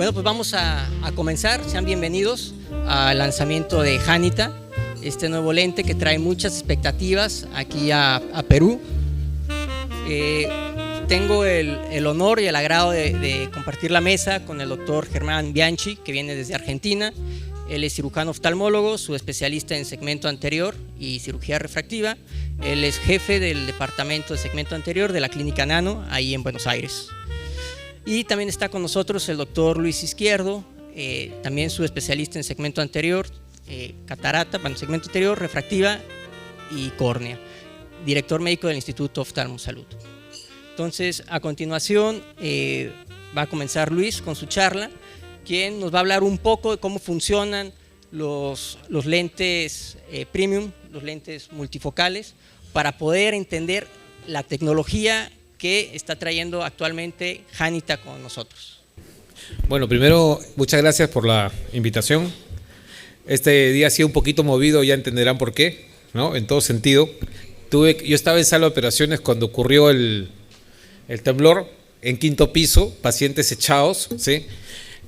Bueno, pues vamos a comenzar. Sean bienvenidos al lanzamiento de Janita, este nuevo lente que trae muchas expectativas aquí a Perú. Tengo el honor y el agrado de compartir la mesa con el doctor Germán Bianchi, que viene desde Argentina. Él es cirujano oftalmólogo, subespecialista en segmento anterior y cirugía refractiva. Él es jefe del departamento de segmento anterior de la Clínica Nano, ahí en Buenos Aires. Y también está con nosotros el doctor Luis Izquierdo, también subespecialista en segmento anterior, catarata, segmento anterior, refractiva y córnea, director médico del Instituto Oftalmosalud. Entonces, a continuación va a comenzar Luis con su charla, quien nos va a hablar un poco de cómo funcionan los lentes premium, los lentes multifocales, para poder entender la tecnología que está trayendo actualmente Janita con nosotros. Bueno, primero, muchas gracias por la invitación. Este día ha sido un poquito movido, ya entenderán por qué, ¿no? En todo sentido. Yo estaba en sala de operaciones cuando ocurrió el temblor, en quinto piso, pacientes echados, ¿sí?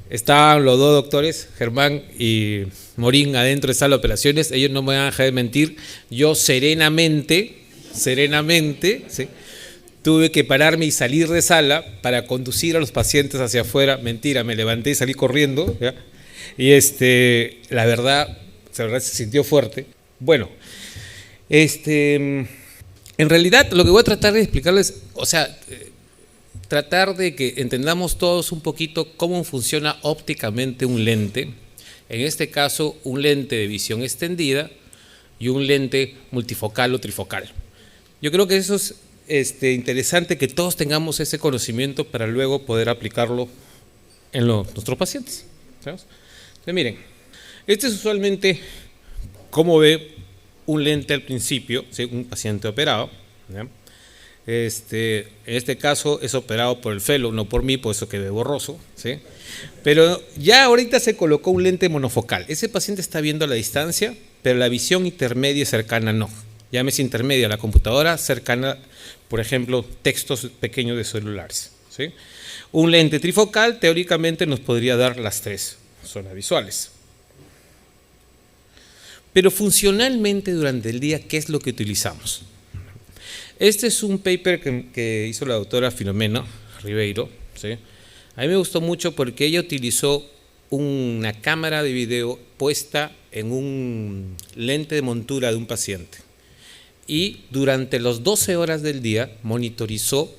Estaban los dos doctores, Germán y Morín, adentro de sala de operaciones. Ellos no me van a dejar de mentir. Yo serenamente, ¿sí?, tuve que pararme y salir de sala para conducir a los pacientes hacia afuera. Mentira, me levanté y salí corriendo, ¿ya? Y la verdad se sintió fuerte. Bueno, en realidad lo que voy a tratar de explicarles, tratar de que entendamos todos un poquito cómo funciona ópticamente un lente. En este caso, un lente de visión extendida y un lente multifocal o trifocal. Yo creo que eso es interesante, que todos tengamos ese conocimiento para luego poder aplicarlo en nuestros pacientes, ¿sabes? Entonces, miren, este es usualmente cómo ve un lente al principio, ¿sí?, un paciente operado, ¿ya? En este caso es operado por el fellow, no por mí, por eso que ve borroso, ¿sí? Pero ya ahorita se colocó un lente monofocal. Ese paciente está viendo a la distancia, pero la visión intermedia y cercana no. Llámese intermedia la computadora, cercana, por ejemplo, textos pequeños de celulares, ¿sí? Un lente trifocal teóricamente nos podría dar las tres zonas visuales. Pero funcionalmente durante el día, ¿qué es lo que utilizamos? Este es un paper que hizo la doctora Filomena Ribeiro, ¿sí? A mí me gustó mucho porque ella utilizó una cámara de video puesta en un lente de montura de un paciente. Y durante las 12 horas del día monitorizó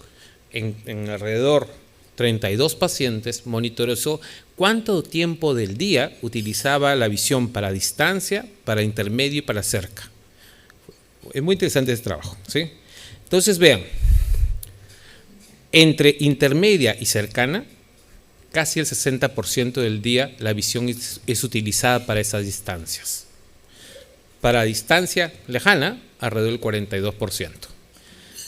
en alrededor 32 pacientes, monitorizó cuánto tiempo del día utilizaba la visión para distancia, para intermedio y para cerca. Es muy interesante este trabajo, ¿sí? Entonces vean, entre intermedia y cercana, casi el 60% del día la visión es utilizada para esas distancias. Para distancia lejana, alrededor del 42%.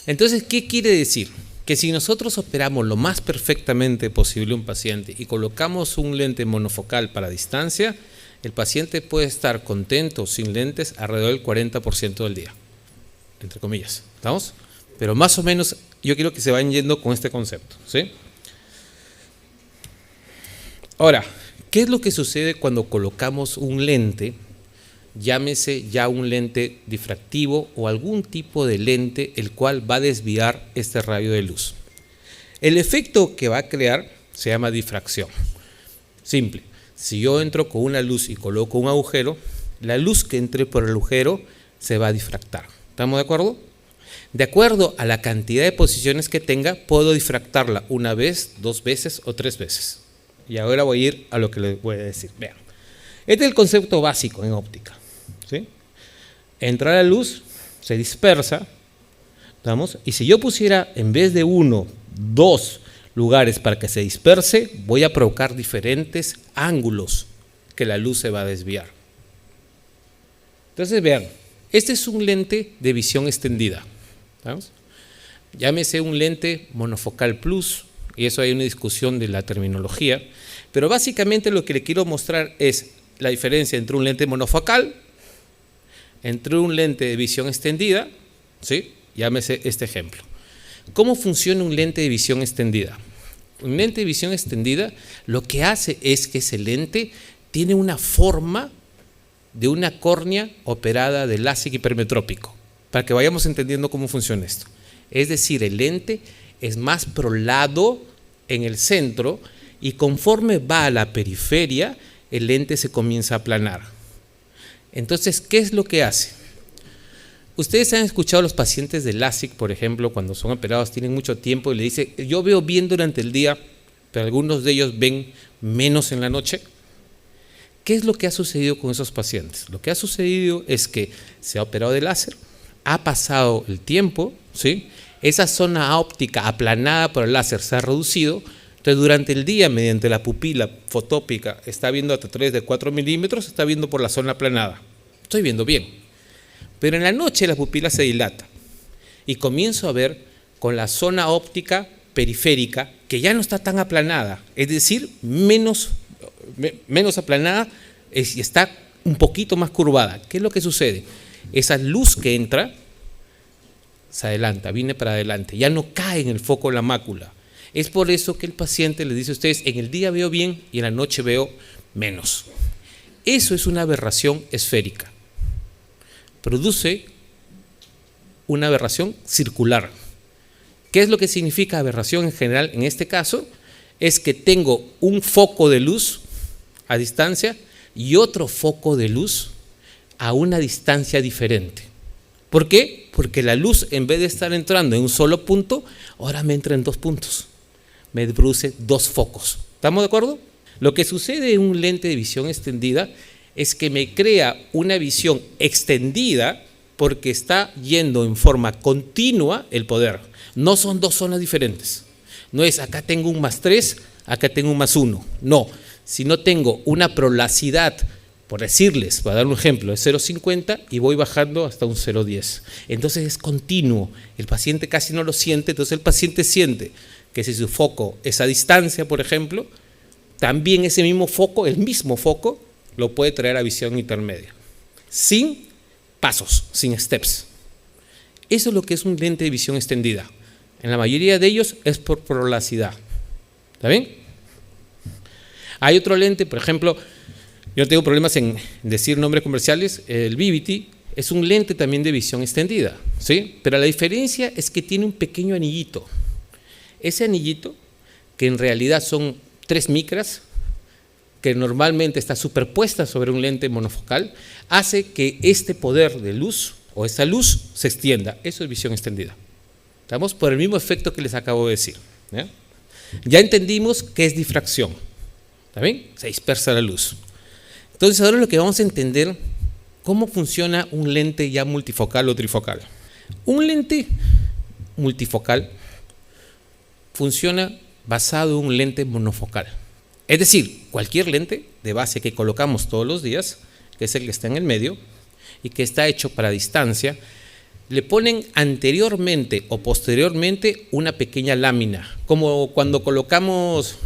Entonces, ¿qué quiere decir? Que si nosotros operamos lo más perfectamente posible un paciente y colocamos un lente monofocal para distancia, el paciente puede estar contento sin lentes alrededor del 40% del día, entre comillas, ¿estamos? Pero más o menos yo quiero que se vayan yendo con este concepto, ¿sí? Ahora, ¿qué es lo que sucede cuando colocamos un lente? Llámese ya un lente difractivo o algún tipo de lente el cual va a desviar este rayo de luz. El efecto que va a crear se llama difracción. Simple, si yo entro con una luz y coloco un agujero, la luz que entre por el agujero se va a difractar. ¿Estamos de acuerdo? De acuerdo a la cantidad de posiciones que tenga, puedo difractarla una vez, 2 veces o 3 veces. Y ahora voy a ir a lo que les voy a decir. Vean, este es el concepto básico en óptica, ¿sí? Entra la luz, se dispersa, ¿estamos? Y si yo pusiera en vez de 1, 2 lugares para que se disperse, voy a provocar diferentes ángulos que la luz se va a desviar. Entonces vean, este es un lente de visión extendida, ¿estamos? Llámese un lente monofocal plus, y eso hay una discusión de la terminología, pero básicamente lo que le quiero mostrar es la diferencia entre un lente monofocal, entre un lente de visión extendida, ¿sí? Llámese este ejemplo. ¿Cómo funciona un lente de visión extendida? Un lente de visión extendida lo que hace es que ese lente tiene una forma de una córnea operada de láser hipermetrópico, para que vayamos entendiendo cómo funciona esto. Es decir, el lente es más prolado en el centro y conforme va a la periferia, el lente se comienza a aplanar. Entonces, ¿qué es lo que hace? Ustedes han escuchado a los pacientes de LASIK, por ejemplo, cuando son operados, tienen mucho tiempo y le dicen, yo veo bien durante el día, pero algunos de ellos ven menos en la noche. ¿Qué es lo que ha sucedido con esos pacientes? Lo que ha sucedido es que se ha operado de láser, ha pasado el tiempo, ¿sí? Esa zona óptica aplanada por el láser se ha reducido, entonces durante el día, mediante la pupila fotópica, está viendo a través de 4 milímetros, está viendo por la zona aplanada. Estoy viendo bien. Pero en la noche la pupila se dilata y comienzo a ver con la zona óptica periférica que ya no está tan aplanada, es decir, menos aplanada y está un poquito más curvada. ¿Qué es lo que sucede? Esa luz que entra se adelanta, viene para adelante, ya no cae en el foco de la mácula. Es por eso que el paciente le dice a ustedes, en el día veo bien y en la noche veo menos. Eso es una aberración esférica. Produce una aberración circular. ¿Qué es lo que significa aberración en general? En este caso, es que tengo un foco de luz a distancia y otro foco de luz a una distancia diferente. ¿Por qué? Porque la luz, en vez de estar entrando en un solo punto, ahora me entra en 2 puntos. Me produce 2 focos. ¿Estamos de acuerdo? Lo que sucede en un lente de visión extendida es que me crea una visión extendida porque está yendo en forma continua el poder. No son 2 zonas diferentes. No es acá tengo un +3, acá tengo un +1. No, sino tengo una prolacidad, por decirles, para dar un ejemplo, de 0,50 y voy bajando hasta un 0,10. Entonces es continuo. El paciente casi no lo siente, entonces el paciente siente que si su foco es a distancia, por ejemplo, también ese mismo foco, el mismo foco, lo puede traer a visión intermedia, sin pasos, sin steps. Eso es lo que es un lente de visión extendida. En la mayoría de ellos es por prolacidad. ¿Está bien? Hay otro lente, por ejemplo, yo no tengo problemas en decir nombres comerciales, el Vivity es un lente también de visión extendida, ¿sí? Pero la diferencia es que tiene un pequeño anillito. Ese anillito, que en realidad son 3 micras, que normalmente está superpuesta sobre un lente monofocal, hace que este poder de luz o esta luz se extienda. Eso es visión extendida. Estamos por el mismo efecto que les acabo de decir. Ya entendimos qué es difracción. ¿Está bien? Se dispersa la luz. Entonces ahora lo que vamos a entender, cómo funciona un lente ya multifocal o trifocal. Un lente multifocal funciona basado en un lente monofocal. Es decir, cualquier lente de base que colocamos todos los días, que es el que está en el medio y que está hecho para distancia, le ponen anteriormente o posteriormente una pequeña lámina, como cuando colocamos,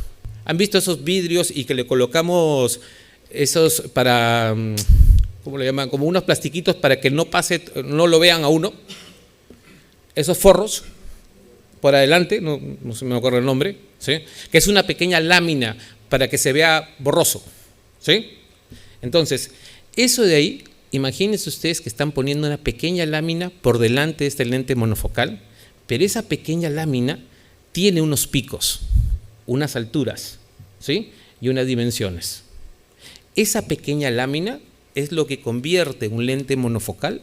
¿han visto esos vidrios y que le colocamos esos para, ¿cómo le llaman? Como unos plastiquitos para que no pase, no lo vean a uno, esos forros por adelante, no se me acuerdo el nombre, ¿sí? Que es una pequeña lámina para que se vea borroso, ¿sí? Entonces, eso de ahí, imagínense ustedes que están poniendo una pequeña lámina por delante de este lente monofocal, pero esa pequeña lámina tiene unos picos, unas alturas, ¿sí? Y unas dimensiones. Esa pequeña lámina es lo que convierte un lente monofocal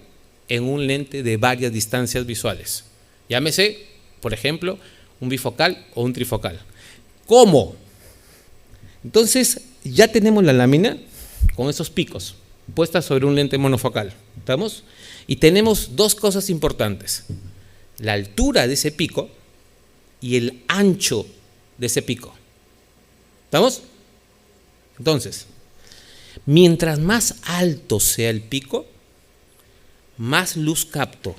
en un lente de varias distancias visuales. Llámese, por ejemplo, un bifocal o un trifocal. ¿Cómo? Entonces, ya tenemos la lámina con esos picos puesta sobre un lente monofocal. ¿Estamos? Y tenemos 2 cosas importantes: la altura de ese pico y el ancho de ese pico. ¿Estamos? Entonces, mientras más alto sea el pico, más luz capto.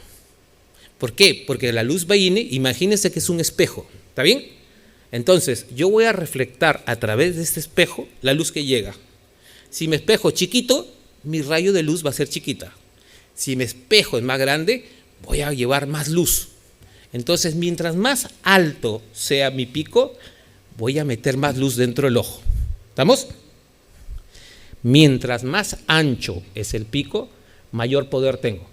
¿Por qué? Porque la luz viene, imagínense que es un espejo. ¿Está bien? Entonces, yo voy a reflectar a través de este espejo la luz que llega. Si mi espejo es chiquito, mi rayo de luz va a ser chiquita. Si mi espejo es más grande, voy a llevar más luz. Entonces, mientras más alto sea mi pico, voy a meter más luz dentro del ojo. ¿Estamos? Mientras más ancho es el pico, mayor poder tengo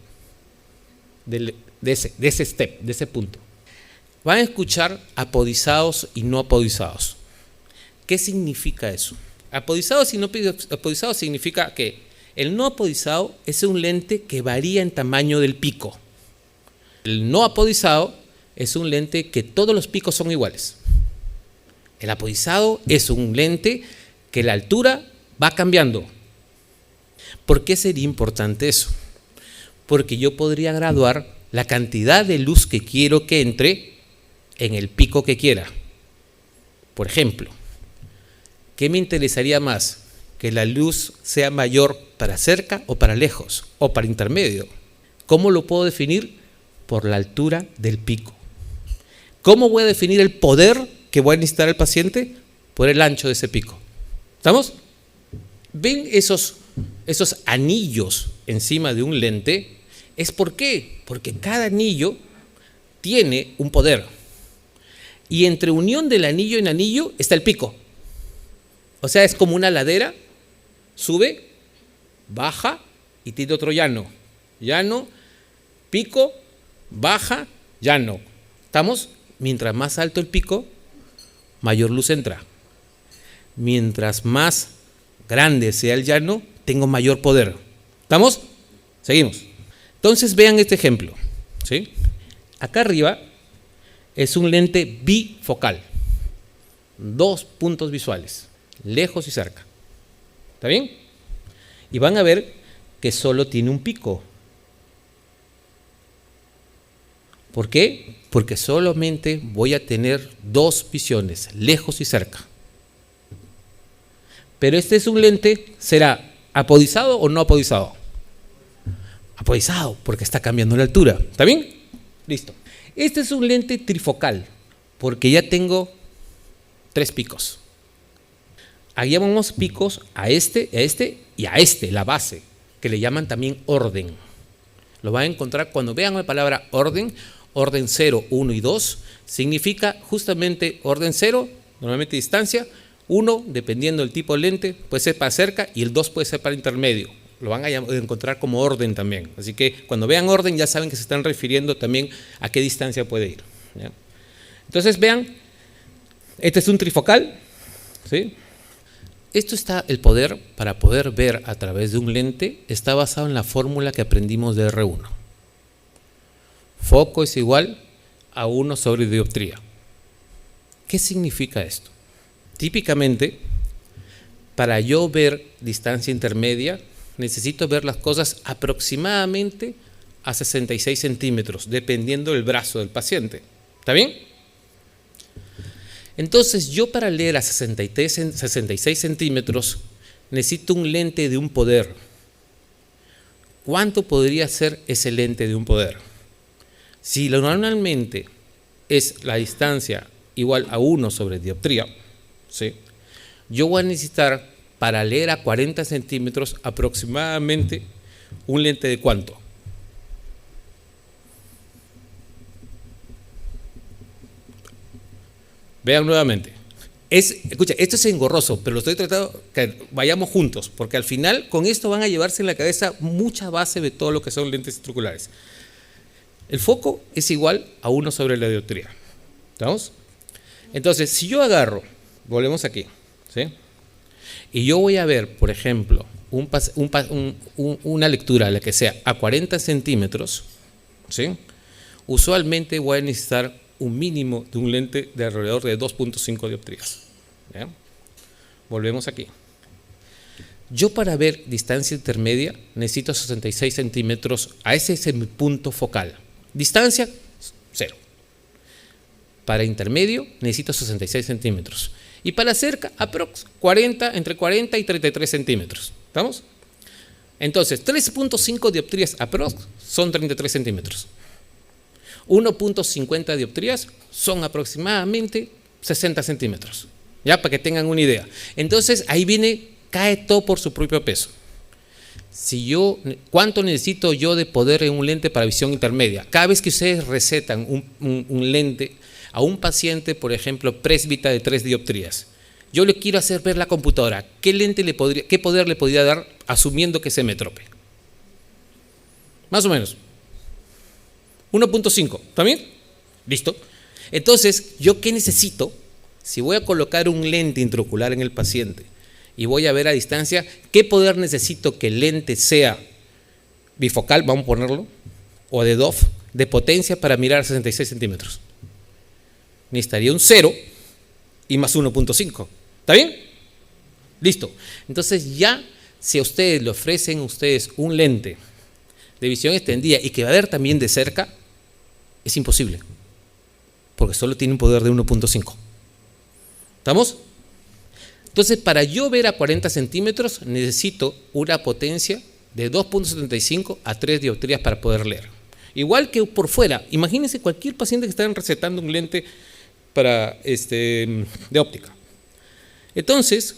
de ese step, de ese punto. Van a escuchar apodizados y no apodizados. ¿Qué significa eso? Apodizados y no apodizados significa que el no apodizado es un lente que varía en tamaño del pico. El no apodizado es un lente que todos los picos son iguales. El apodizado es un lente que la altura va cambiando. ¿Por qué sería importante eso? Porque yo podría graduar la cantidad de luz que quiero que entre en el pico que quiera. Por ejemplo, ¿qué me interesaría más? ¿Que la luz sea mayor para cerca o para lejos o para intermedio? ¿Cómo lo puedo definir? Por la altura del pico. ¿Cómo voy a definir el poder que voy a necesitar el paciente? Por el ancho de ese pico. ¿Estamos? ¿Ven esos anillos encima de un lente? ¿Es por qué? Porque cada anillo tiene un poder. Y entre unión del anillo en anillo está el pico. O sea, es como una ladera, sube, baja y tiene otro llano. Llano, pico, baja, llano. ¿Estamos? Mientras más alto el pico, mayor luz entra. Mientras más grande sea el llano, tengo mayor poder. ¿Estamos? Seguimos. Entonces vean este ejemplo, ¿sí? Acá arriba es un lente bifocal. 2 puntos visuales, lejos y cerca. ¿Está bien? Y van a ver que solo tiene un pico. ¿Por qué? Porque solamente voy a tener 2 visiones, lejos y cerca. Pero este es un lente, ¿será apodizado o no apodizado? Apodizado, porque está cambiando la altura. ¿Está bien? Listo. Este es un lente trifocal, porque ya tengo 3 picos. Ahí llamamos picos a este y a este, la base, que le llaman también orden. Lo van a encontrar cuando vean la palabra orden 0, 1 y 2, significa justamente orden 0, normalmente distancia, 1, dependiendo del tipo de lente, puede ser para cerca y el 2 puede ser para intermedio. Lo van a encontrar como orden también. Así que cuando vean orden ya saben que se están refiriendo también a qué distancia puede ir. ¿Ya? Entonces vean, este es un trifocal, ¿sí? Esto está, el poder para poder ver a través de un lente está basado en la fórmula que aprendimos de R1. Foco es igual a 1 sobre dioptría. ¿Qué significa esto? Típicamente, para yo ver distancia intermedia, necesito ver las cosas aproximadamente a 66 centímetros, dependiendo del brazo del paciente. ¿Está bien? Entonces, yo para leer a 66 centímetros, necesito un lente de un poder. ¿Cuánto podría ser ese lente de un poder? Si normalmente es la distancia igual a 1 sobre dioptría, ¿sí? Yo voy a necesitar, para leer a 40 centímetros, aproximadamente un lente de ¿cuánto? Vean nuevamente. Escucha, esto es engorroso, pero lo estoy tratando que vayamos juntos, porque al final con esto van a llevarse en la cabeza mucha base de todo lo que son lentes circulares. El foco es igual a 1 sobre la dioptría. ¿Estamos? Entonces, si yo agarro, volvemos aquí, ¿sí? Y yo voy a ver, por ejemplo, una lectura, la que sea, a 40 centímetros, ¿sí? Usualmente voy a necesitar un mínimo de un lente de alrededor de 2.5 dioptrías. ¿Ya? Volvemos aquí. Yo para ver distancia intermedia necesito 66 centímetros, ese es mi punto focal. Distancia, 0. Para intermedio necesito 66 centímetros. Y para cerca, entre 40 y 33 centímetros. ¿Estamos? Entonces, 3.5 dioptrías aprox son 33 centímetros. 1.50 dioptrías son aproximadamente 60 centímetros. Ya, para que tengan una idea. Entonces, ahí cae todo por su propio peso. ¿Cuánto necesito yo de poder en un lente para visión intermedia? Cada vez que ustedes recetan un lente, a un paciente, por ejemplo, présbita de 3 dioptrías. Yo le quiero hacer ver la computadora. ¿Qué poder le podría dar asumiendo que se metrope? Más o menos. 1.5. ¿Está bien? Listo. Entonces, ¿yo qué necesito? Si voy a colocar un lente intraocular en el paciente y voy a ver a distancia, ¿qué poder necesito que el lente sea bifocal, vamos a ponerlo, o de DOF, de potencia para mirar a 66 centímetros? Necesitaría un 0 y más 1.5. ¿Está bien? Listo. Entonces ya, si a ustedes le ofrecen un lente de visión extendida y que va a ver también de cerca, es imposible, porque solo tiene un poder de 1.5. ¿Estamos? Entonces, para yo ver a 40 centímetros, necesito una potencia de 2.75 a 3 dioptrías para poder leer. Igual que por fuera, imagínense cualquier paciente que está recetando un lente de óptica. Entonces,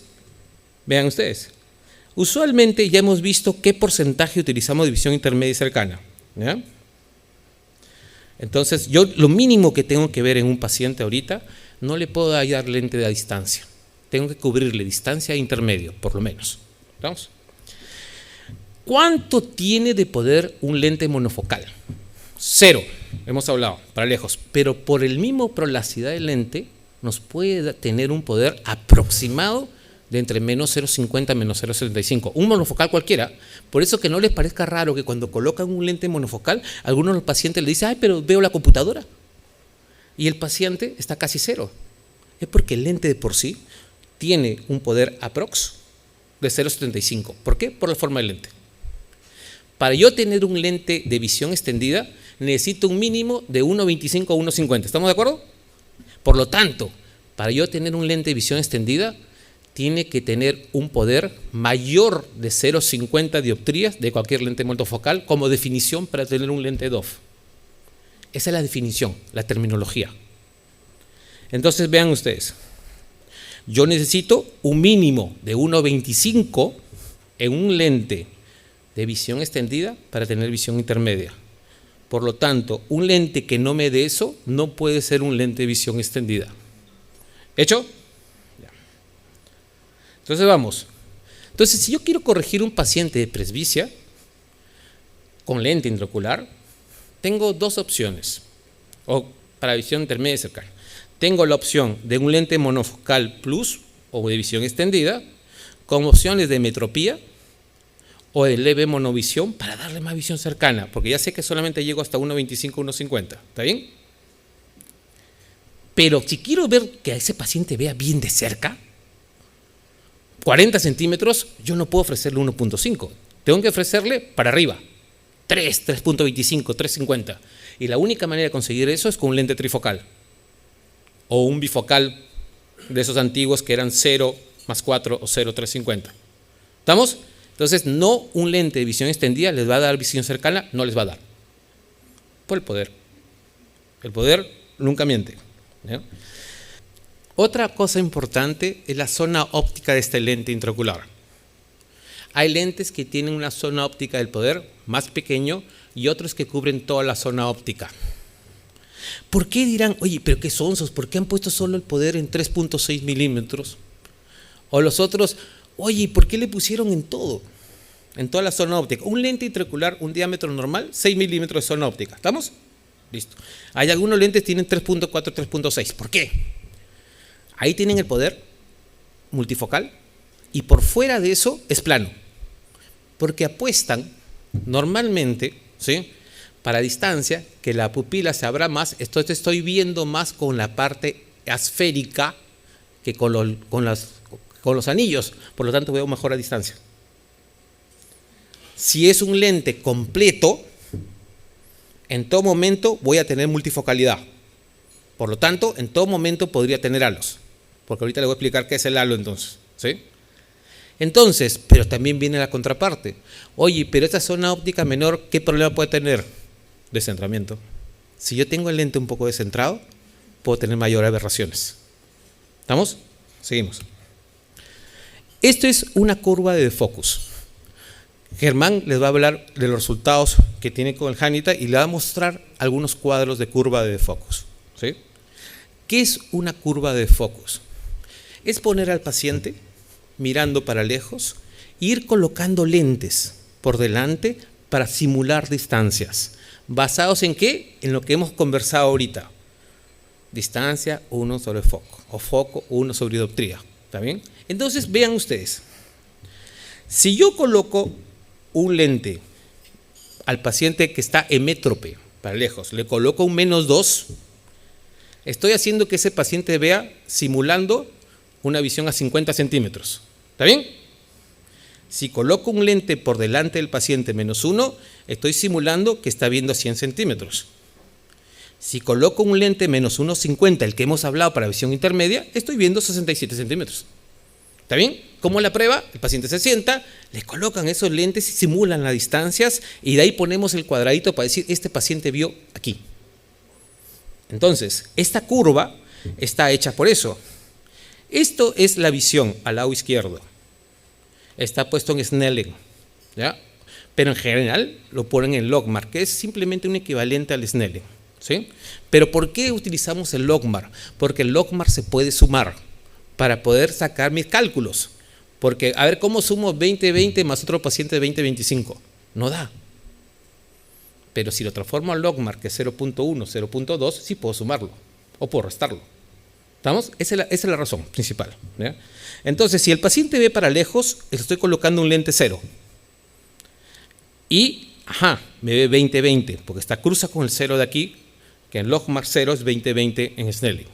vean ustedes, usualmente ya hemos visto qué porcentaje utilizamos de visión intermedia y cercana, ¿ya? Entonces, yo lo mínimo que tengo que ver en un paciente ahorita, no le puedo dar lente de distancia. Tengo que cubrirle distancia e intermedio, por lo menos. ¿Vamos? ¿Cuánto tiene de poder un lente monofocal? 0, hemos hablado, para lejos. Pero por el mismo prolacidad del lente, nos puede tener un poder aproximado de entre menos 0.50 y menos 0.75. Un monofocal cualquiera. Por eso que no les parezca raro que cuando colocan un lente monofocal, algunos de los pacientes le dicen, ay, pero veo la computadora. Y el paciente está casi 0. Es porque el lente de por sí tiene un poder aprox de 0.75. ¿Por qué? Por la forma del lente. Para yo tener un lente de visión extendida, necesito un mínimo de 1.25 a 1.50. ¿Estamos de acuerdo? Por lo tanto, para yo tener un lente de visión extendida, tiene que tener un poder mayor de 0.50 dioptrías de cualquier lente monofocal como definición para tener un lente DOF. Esa es la definición, la terminología. Entonces vean ustedes, yo necesito un mínimo de 1.25 en un lente de visión extendida para tener visión intermedia. Por lo tanto, un lente que no me dé eso no puede ser un lente de visión extendida. ¿Hecho? Ya. Entonces vamos. Entonces, si yo quiero corregir un paciente de presbicia con lente intraocular, tengo dos opciones, o para visión intermedia y cercana. Tengo la opción de un lente monofocal plus o de visión extendida, con opciones de metropía o de leve monovisión para darle más visión cercana, porque ya sé que solamente llego hasta 1.25, 1.50, ¿está bien? Pero si quiero ver que a ese paciente vea bien de cerca, 40 centímetros, yo no puedo ofrecerle 1.5, tengo que ofrecerle para arriba, 3, 3.25, 3.50. Y la única manera de conseguir eso es con un lente trifocal o un bifocal de esos antiguos que eran 0 más 4 o 0,350. ¿Estamos? Entonces, no un lente de visión extendida les va a dar visión cercana, no les va a dar. Por el poder. El poder nunca miente, ¿ya? Otra cosa importante es la zona óptica de este lente intraocular. Hay lentes que tienen una zona óptica del poder más pequeño y otros que cubren toda la zona óptica. ¿Por qué dirán, oye, pero qué sonsos? ¿Por qué han puesto solo el poder en 3.6 milímetros? O los otros, oye, ¿por qué le pusieron en todo? En toda la zona óptica. Un lente intraocular, un diámetro normal, 6 milímetros de zona óptica. ¿Estamos? Listo. Hay algunos lentes que tienen 3.4, 3.6. ¿Por qué? Ahí tienen el poder multifocal y por fuera de eso es plano. Porque apuestan normalmente, ¿sí?, para distancia, que la pupila se abra más, entonces estoy viendo más con la parte esférica que con los anillos, por lo tanto veo mejor a distancia. Si es un lente completo, en todo momento voy a tener multifocalidad, por lo tanto en todo momento podría tener halos, porque ahorita le voy a explicar qué es el halo entonces, ¿sí? Entonces, pero también viene la contraparte. Oye, pero esta zona óptica menor, ¿qué problema puede tener? Descentramiento. Si yo tengo el lente un poco descentrado, puedo tener mayores aberraciones. ¿Estamos? Seguimos. Esto es una curva de focus. Germán les va a hablar de los resultados que tiene con el Janita y le va a mostrar algunos cuadros de curva de focus, ¿sí? ¿Qué es una curva de focus? Es poner al paciente mirando para lejos e ir colocando lentes por delante para simular distancias. ¿Basados en qué? En lo que hemos conversado ahorita. Distancia 1 sobre foco, o foco 1 sobre dioptría. ¿Está bien? Entonces, vean ustedes. Si yo coloco un lente al paciente que está hemétrope, para lejos, le coloco un -2, estoy haciendo que ese paciente vea simulando una visión a 50 centímetros. ¿Está bien? Si coloco un lente por delante del paciente -1, estoy simulando que está viendo a 100 centímetros. Si coloco un lente -1,50, el que hemos hablado para visión intermedia, estoy viendo 67 centímetros. ¿Está bien? ¿Cómo la prueba? El paciente se sienta, le colocan esos lentes y simulan las distancias y de ahí ponemos el cuadradito para decir, este paciente vio aquí. Entonces, esta curva está hecha por eso. Esto es la visión al lado izquierdo. Está puesto en Snellen, ¿ya? Pero en general lo ponen en logMAR, que es simplemente un equivalente al Snellen, ¿sí? Pero ¿por qué utilizamos el logMAR? Porque el logMAR se puede sumar para poder sacar mis cálculos. Porque, a ver, ¿cómo sumo 20-20 más otro paciente de 20-25? No da. Pero si lo transformo al logMAR, que es 0.1, 0.2, sí puedo sumarlo o puedo restarlo. ¿Estamos? Esa es la razón principal, ¿ya? Entonces, si el paciente ve para lejos, le estoy colocando un lente 0. Y, me ve 20-20, porque está cruza con el 0 de aquí, que en logMAR 0 es 20-20 en Snellen.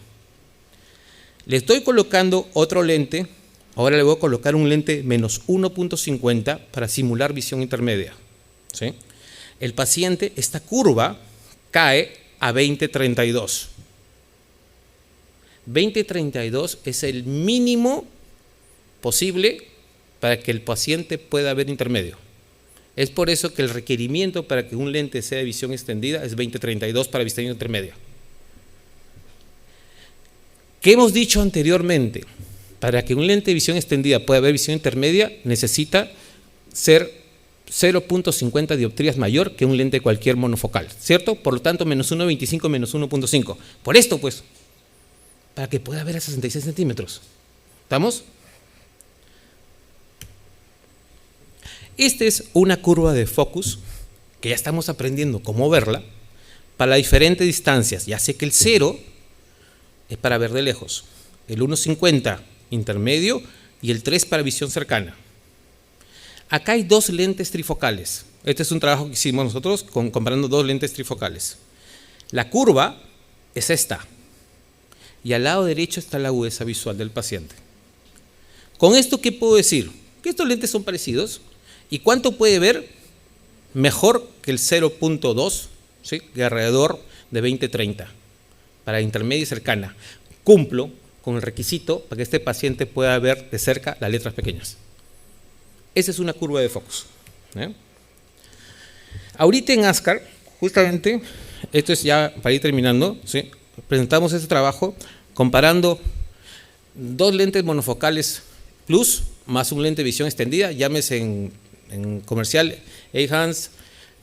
Le estoy colocando otro lente, ahora le voy a colocar un lente -1.50 para simular visión intermedia, ¿sí? El paciente, esta curva, cae a 20-32. 20-32 es el mínimo posible para que el paciente pueda ver intermedio. Es por eso que el requerimiento para que un lente sea de visión extendida es 20-32 para visión intermedia. ¿Qué hemos dicho anteriormente? Para que un lente de visión extendida pueda ver visión intermedia, necesita ser 0.50 dioptrías mayor que un lente cualquier monofocal, ¿cierto? Por lo tanto, -1.25, -1.5. Por esto, pues, para que pueda ver a 66 centímetros. ¿Estamos? Esta es una curva de focus que ya estamos aprendiendo cómo verla para diferentes distancias. Ya sé que el 0 es para ver de lejos, el 1.50 intermedio y el 3 para visión cercana. Acá hay dos lentes trifocales. Este es un trabajo que hicimos nosotros comparando dos lentes trifocales. La curva es esta y al lado derecho está la agudeza visual del paciente. Con esto, ¿qué puedo decir? Que estos lentes son parecidos. ¿Y cuánto puede ver? Mejor que el 0.2, ¿sí? De alrededor de 20-30 para intermedia y cercana. Cumplo con el requisito para que este paciente pueda ver de cerca las letras pequeñas. Esa es una curva de focus, ¿eh? Ahorita en ASCAR, justamente, esto es ya para ir terminando, ¿sí? Presentamos este trabajo comparando dos lentes monofocales plus más un lente de visión extendida, llámese en comercial Ehance,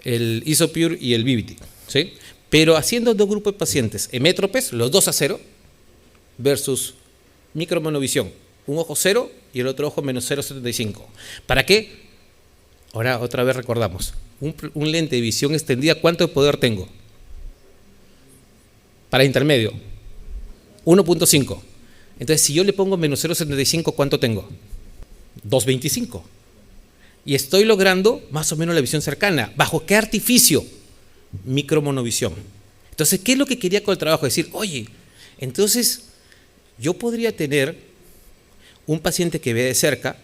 el Isopure y el Vivity, ¿sí? Pero haciendo dos grupos de pacientes hemétropes, los dos a 0, versus micromonovisión, un ojo 0 y el otro ojo -0.75. ¿Para qué? Ahora otra vez recordamos, un lente de visión extendida, ¿cuánto de poder tengo? Para intermedio, 1.5. Entonces, si yo le pongo -0.75, ¿cuánto tengo? 2.25. Y estoy logrando más o menos la visión cercana. ¿Bajo qué artificio? Micromonovisión. Entonces, ¿qué es lo que quería con el trabajo? Decir, oye, entonces yo podría tener un paciente que ve de cerca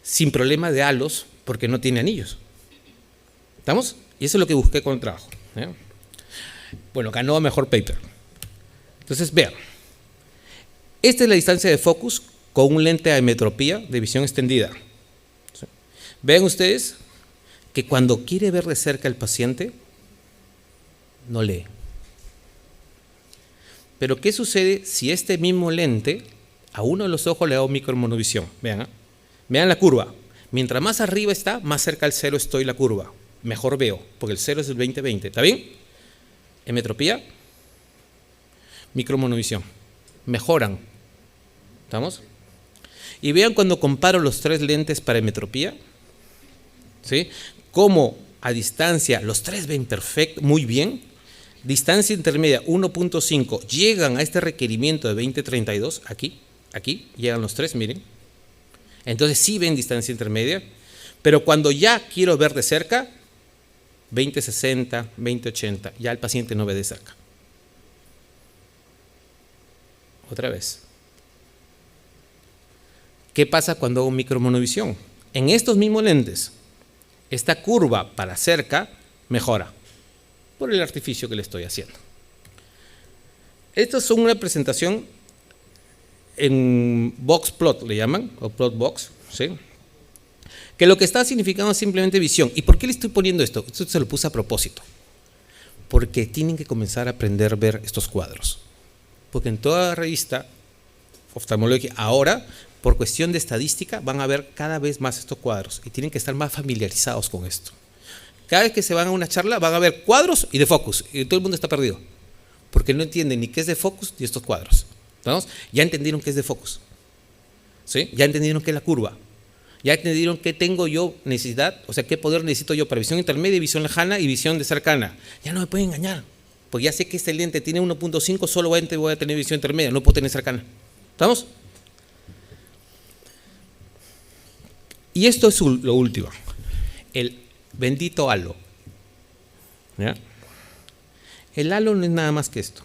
sin problema de halos porque no tiene anillos. ¿Estamos? Y eso es lo que busqué con el trabajo, ¿eh? Bueno, ganó a mejor paper. Entonces, vean. Esta es la distancia de focus con un lente a hemetropía de visión extendida. ¿Sí? Vean ustedes que cuando quiere ver de cerca el paciente, no lee. Pero ¿qué sucede si este mismo lente a uno de los ojos le hago micromonovisión? Vean, ¿eh? Vean la curva. Mientras más arriba está, más cerca al 0 estoy la curva. Mejor veo, porque el 0 es el 20-20. ¿Está bien? Hemetropía. micromonovisión. Mejoran. ¿Estamos? Y vean cuando comparo los 3 lentes para metropía, ¿sí? Cómo a distancia los 3 ven perfecto, muy bien. Distancia intermedia 1.5 llegan a este requerimiento de 20-32, aquí llegan los 3, miren. Entonces sí ven distancia intermedia, pero cuando ya quiero ver de cerca, 20-60, 20-80, ya el paciente no ve de cerca. Otra vez. ¿Qué pasa cuando hago micromonovisión? En estos mismos lentes, esta curva para cerca mejora por el artificio que le estoy haciendo. Estas son una presentación en box plot, le llaman, o plot box, ¿sí? Que lo que está significando es simplemente visión. ¿Y por qué le estoy poniendo esto? Esto se lo puse a propósito. Porque tienen que comenzar a aprender a ver estos cuadros. Porque en toda revista oftalmológica ahora, por cuestión de estadística, van a ver cada vez más estos cuadros y tienen que estar más familiarizados con esto. Cada vez que se van a una charla van a ver cuadros y de focus y todo el mundo está perdido porque no entienden ni qué es de focus ni estos cuadros. ¿Estamos? Ya entendieron qué es de focus, ¿sí? Ya entendieron qué es la curva, ya entendieron qué tengo yo necesidad, o sea, qué poder necesito yo para visión intermedia, visión lejana y visión de cercana. Ya no me pueden engañar, porque ya sé que este lente tiene 1.5, solamente voy a tener visión intermedia, no puedo tener cercana. ¿Estamos? Y esto es lo último, el bendito halo. ¿Ya? El halo no es nada más que esto.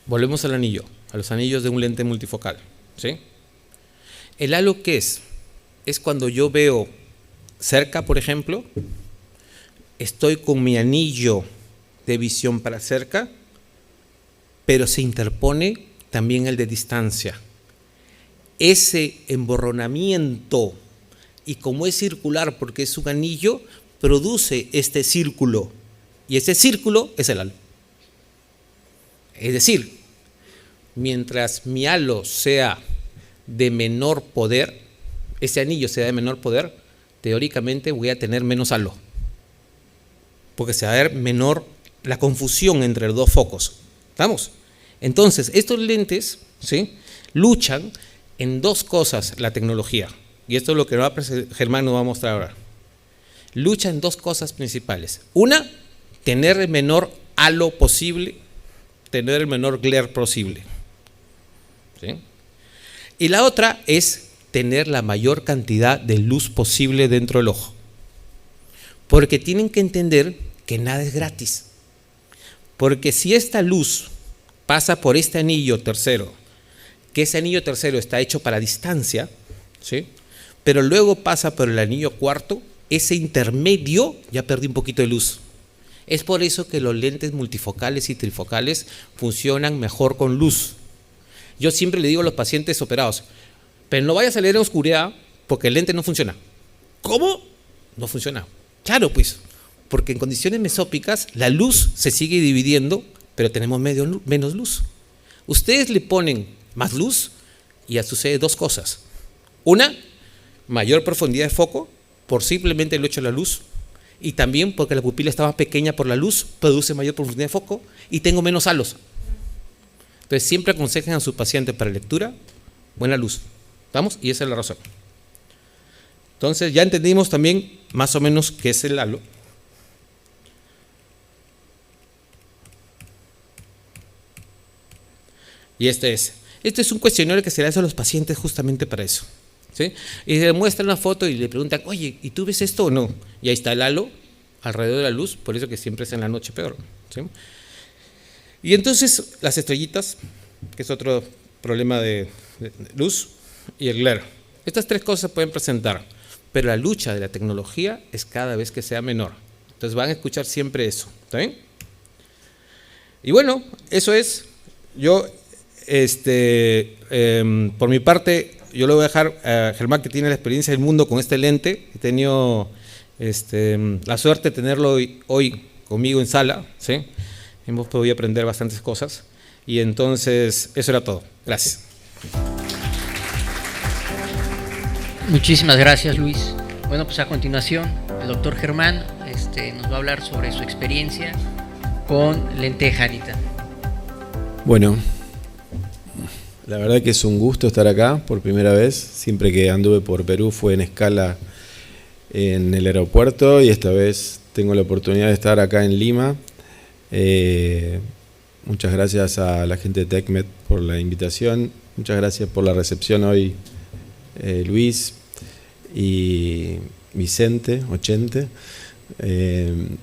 Volvemos al anillo, a los anillos de un lente multifocal, ¿sí? ¿El halo qué es? Es cuando yo veo cerca, por ejemplo, estoy con mi anillo de visión para cerca, pero se interpone también el de distancia. Ese emborronamiento, y como es circular porque es un anillo, produce este círculo, y ese círculo es el halo. Es decir, mientras mi halo sea de menor poder, ese anillo sea de menor poder, teóricamente voy a tener menos halo, porque se va a ver menor la confusión entre los dos focos. ¿Estamos? Entonces, estos lentes, ¿sí?, luchan en 2 cosas la tecnología, y esto es lo que Germán nos va a mostrar ahora. Lucha en 2 cosas principales. Una, tener el menor halo posible, tener el menor glare posible, ¿sí? Y la otra es tener la mayor cantidad de luz posible dentro del ojo, porque tienen que entender que nada es gratis, porque si esta luz pasa por este anillo tercero, que ese anillo tercero está hecho para distancia, ¿sí?, pero luego pasa por el anillo cuarto, ese intermedio ya perdí un poquito de luz. Es por eso que los lentes multifocales y trifocales funcionan mejor con luz. Yo siempre le digo a los pacientes operados, pero no vayas a leer en oscuridad porque el lente no funciona. ¿Cómo? No funciona. Claro, pues, porque en condiciones mesópicas la luz se sigue dividiendo, pero tenemos menos luz. Ustedes le ponen más luz y ya sucede 2 cosas. Una, mayor profundidad de foco por simplemente el hecho de la luz, y también porque la pupila está más pequeña por la luz, produce mayor profundidad de foco y tengo menos halos. Entonces siempre aconsejen a su paciente para lectura buena luz. ¿Estamos? Y esa es la razón. Entonces ya entendimos también más o menos qué es el halo. Y este es un cuestionario que se le hace a los pacientes justamente para eso, ¿sí? Y le muestran una foto y le preguntan, oye, ¿y tú ves esto o no? Y ahí está el halo alrededor de la luz, por eso que siempre es en la noche peor, ¿sí? Y entonces las estrellitas, que es otro problema de luz, y el glare. Estas 3 cosas se pueden presentar, pero la lucha de la tecnología es cada vez que sea menor. Entonces van a escuchar siempre eso, ¿está bien? Y bueno, eso es. Yo, por mi parte, yo le voy a dejar a Germán, que tiene la experiencia del mundo con este lente. He tenido la suerte de tenerlo hoy conmigo en sala, ¿sí? Hemos podido aprender bastantes cosas. Y entonces, eso era todo. Gracias. Muchísimas gracias, Luis. Bueno, pues a continuación el doctor Germán nos va a hablar sobre su experiencia con lente Janita. Bueno, la verdad que es un gusto estar acá por primera vez. Siempre que anduve por Perú fue en escala en el aeropuerto y esta vez tengo la oportunidad de estar acá en Lima. Muchas gracias a la gente de TecMed por la invitación. Muchas gracias por la recepción hoy, Luis y Vicente Ochente.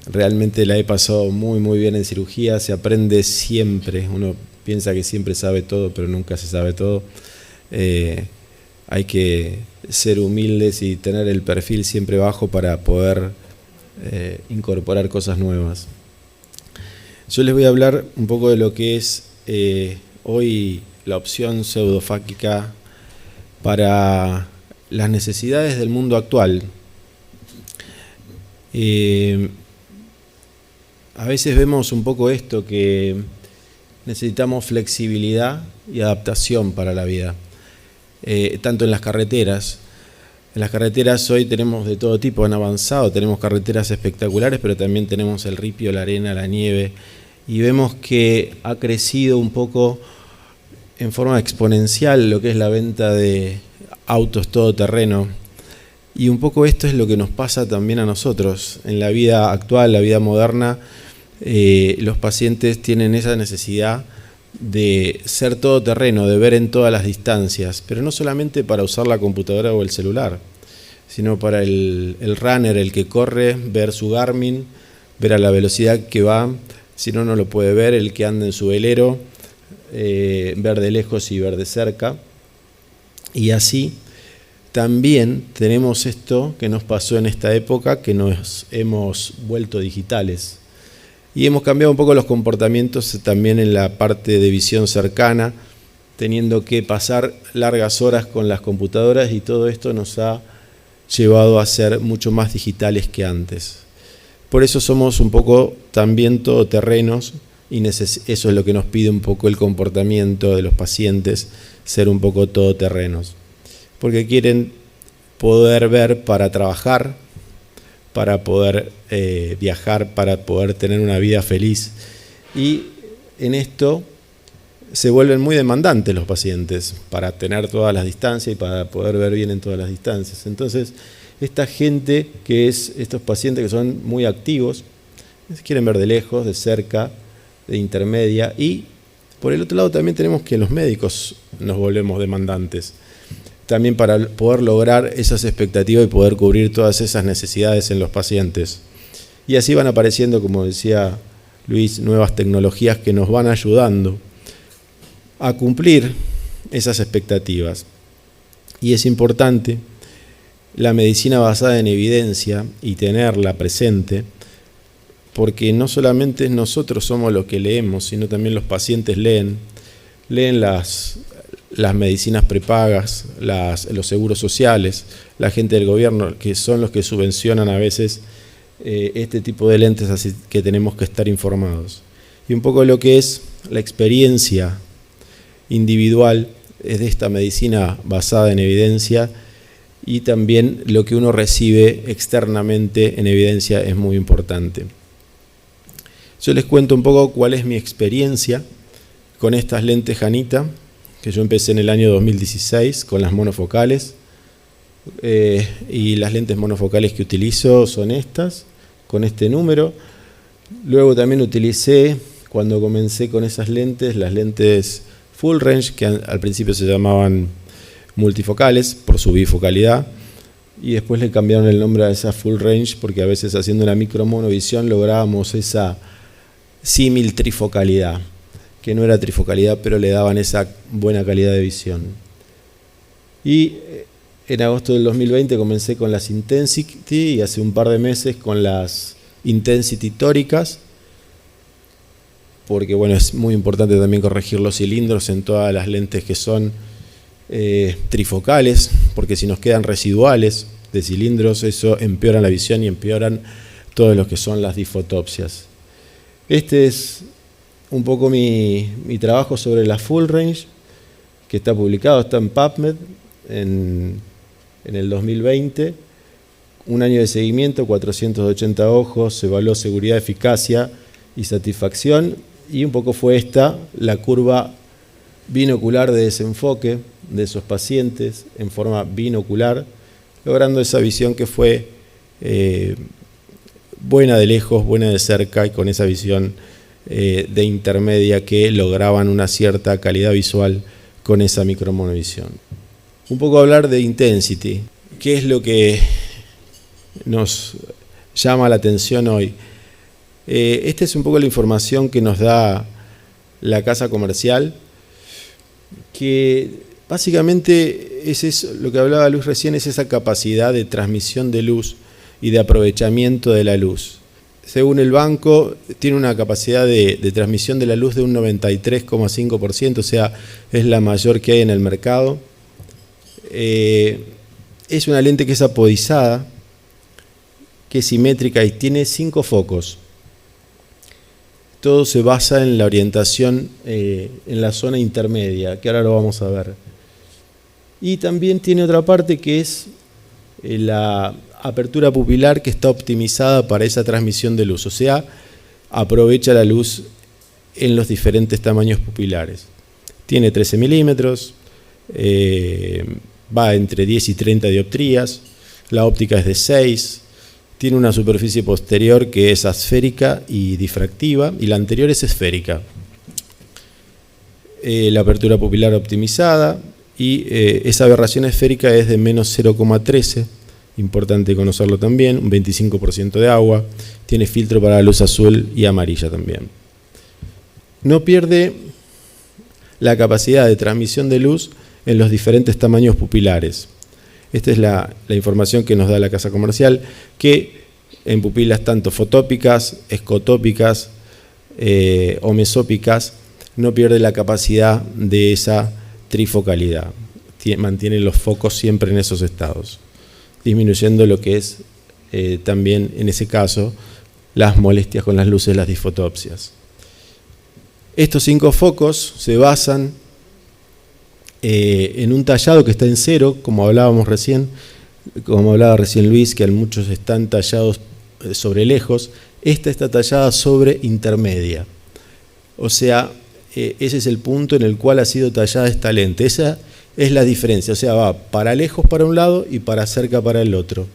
Realmente la he pasado muy bien en cirugía. Se aprende siempre. Uno piensa que siempre sabe todo, pero nunca se sabe todo. Hay que ser humildes y tener el perfil siempre bajo para poder incorporar cosas nuevas. Yo les voy a hablar un poco de lo que es hoy la opción pseudofáquica para las necesidades del mundo actual. A veces vemos un poco esto, que necesitamos flexibilidad y adaptación para la vida, tanto en las carreteras. En las carreteras hoy tenemos de todo tipo, han avanzado, tenemos carreteras espectaculares, pero también tenemos el ripio, la arena, la nieve, y vemos que ha crecido un poco en forma exponencial lo que es la venta de autos todoterreno. Y un poco esto es lo que nos pasa también a nosotros. En la vida actual, la vida moderna, los pacientes tienen esa necesidad de ser todoterreno, de ver en todas las distancias, pero no solamente para usar la computadora o el celular, sino para el runner, el que corre, ver su Garmin, ver a la velocidad que va, si no, no lo puede ver, el que anda en su velero, ver de lejos y ver de cerca. Y así también tenemos esto que nos pasó en esta época, que nos hemos vuelto digitales. Y hemos cambiado un poco los comportamientos también en la parte de visión cercana, teniendo que pasar largas horas con las computadoras, y todo esto nos ha llevado a ser mucho más digitales que antes. Por eso somos un poco también todoterrenos, y eso es lo que nos pide un poco el comportamiento de los pacientes, ser un poco todoterrenos. Porque quieren poder ver para trabajar, para poder viajar, para poder tener una vida feliz. Y en esto se vuelven muy demandantes los pacientes para tener todas las distancias y para poder ver bien en todas las distancias. Entonces, esta gente estos pacientes que son muy activos, quieren ver de lejos, de cerca, de intermedia, y por el otro lado también tenemos que los médicos nos volvemos demandantes, también para poder lograr esas expectativas y poder cubrir todas esas necesidades en los pacientes. Y así van apareciendo, como decía Luis, nuevas tecnologías que nos van ayudando a cumplir esas expectativas. Y es importante la medicina basada en evidencia y tenerla presente, porque no solamente nosotros somos los que leemos, sino también los pacientes leen las medicinas prepagas, los seguros sociales, la gente del gobierno, que son los que subvencionan a veces este tipo de lentes, así que tenemos que estar informados. Y un poco lo que es la experiencia individual es de esta medicina basada en evidencia, y también lo que uno recibe externamente en evidencia es muy importante. Yo les cuento un poco cuál es mi experiencia con estas lentes Janita, que yo empecé en el año 2016 con las monofocales, y las lentes monofocales que utilizo son estas, con este número. Luego también utilicé, cuando comencé con esas lentes, las lentes full range, que al principio se llamaban multifocales por su bifocalidad, y después le cambiaron el nombre a esa full range porque a veces haciendo una micromonovisión lográbamos esa símil trifocalidad, que no era trifocalidad, pero le daban esa buena calidad de visión. Y en agosto del 2020 comencé con las Intensity, y hace un par de meses con las Intensity tóricas, porque bueno, es muy importante también corregir los cilindros en todas las lentes que son trifocales, porque si nos quedan residuales de cilindros, eso empeora la visión y empeoran todo lo que son las disfotopsias. Este es un poco mi trabajo sobre la full range, que está publicado, está en PubMed en el 2020, un año de seguimiento, 480 ojos, se evaluó seguridad, eficacia y satisfacción, y un poco fue esta la curva binocular de desenfoque de esos pacientes en forma binocular, logrando esa visión que fue buena de lejos, buena de cerca, y con esa visión de intermedia que lograban una cierta calidad visual con esa micromonovisión. Un poco hablar de intensity, ¿qué es lo que nos llama la atención hoy? Esta es un poco la información que nos da la casa comercial, que básicamente es eso, lo que hablaba Luis recién, es esa capacidad de transmisión de luz y de aprovechamiento de la luz. Según el banco, tiene una capacidad de transmisión de la luz de un 93,5%, o sea, es la mayor que hay en el mercado. Es una lente que es apodizada, que es simétrica y tiene 5 focos. Todo se basa en la orientación en la zona intermedia, que ahora lo vamos a ver. Y también tiene otra parte que es la apertura pupilar, que está optimizada para esa transmisión de luz, o sea, aprovecha la luz en los diferentes tamaños pupilares. Tiene 13 milímetros, va entre 10 y 30 dioptrías, la óptica es de 6, tiene una superficie posterior que es asférica y difractiva, y la anterior es esférica. La apertura pupilar optimizada, y esa aberración esférica es de menos 0,13, importante conocerlo también, un 25% de agua, tiene filtro para la luz azul y amarilla también. No pierde la capacidad de transmisión de luz en los diferentes tamaños pupilares. Esta es la información que nos da la casa comercial, que en pupilas tanto fotópicas, escotópicas o mesópicas no pierde la capacidad de esa trifocalidad. Mantiene los focos siempre en esos estados, disminuyendo lo que es también en ese caso las molestias con las luces, las disfotopsias. Estos 5 focos se basan en un tallado que está en 0, como hablaba recién Luis, que muchos están tallados sobre lejos. Esta está tallada sobre intermedia, o sea, ese es el punto en el cual ha sido tallada esta lente. Esa es la diferencia, o sea, va para lejos para un lado y para cerca para el otro.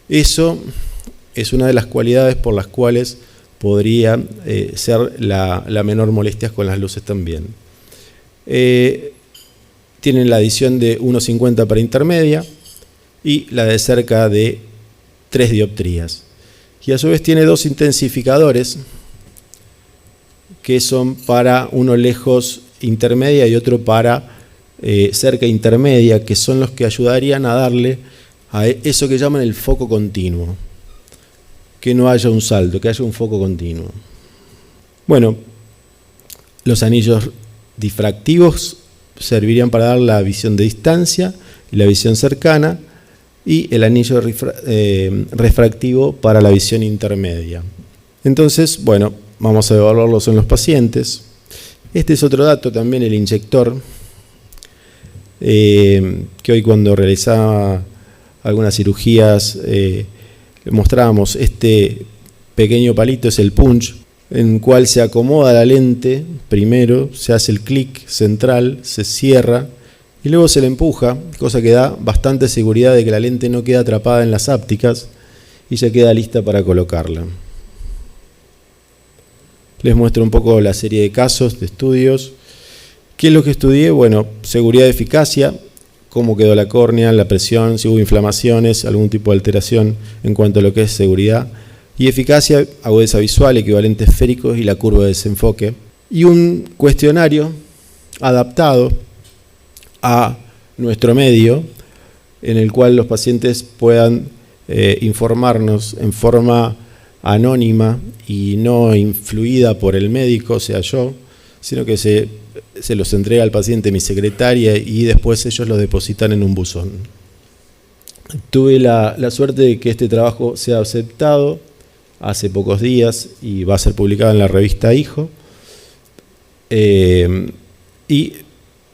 Eso es una de las cualidades por las cuales podría ser la menor molestia con las luces también. Tienen la adición de 1,50 para intermedia y la de cerca de 3 dioptrías. Y a su vez tiene 2 intensificadores que son para uno lejos intermedia y otro para cerca intermedia, que son los que ayudarían a darle a eso que llaman el foco continuo, que no haya un salto, que haya un foco continuo. Bueno, los anillos difractivos servirían para dar la visión de distancia y la visión cercana, y el anillo refractivo para la visión intermedia. Entonces, bueno, vamos a evaluarlos en los pacientes. Este es otro dato también, el inyector, que hoy cuando realizaba algunas cirugías mostrábamos. Este pequeño palito es el punch, en el cual se acomoda la lente, primero se hace el clic central, se cierra y luego se le empuja, cosa que da bastante seguridad de que la lente no queda atrapada en las ápticas y ya queda lista para colocarla. Les muestro un poco la serie de casos, de estudios. ¿Qué es lo que estudié? Bueno, seguridad, eficacia, cómo quedó la córnea, la presión, si hubo inflamaciones, algún tipo de alteración en cuanto a lo que es seguridad. Y eficacia, agudeza visual, equivalentes esféricos y la curva de desenfoque. Y un cuestionario adaptado a nuestro medio, en el cual los pacientes puedan informarnos en forma anónima y no influida por el médico, o sea yo, sino que se los entrega al paciente mi secretaria y después ellos los depositan en un buzón. Tuve la suerte de que este trabajo sea aceptado hace pocos días y va a ser publicado en la revista Hijo. Y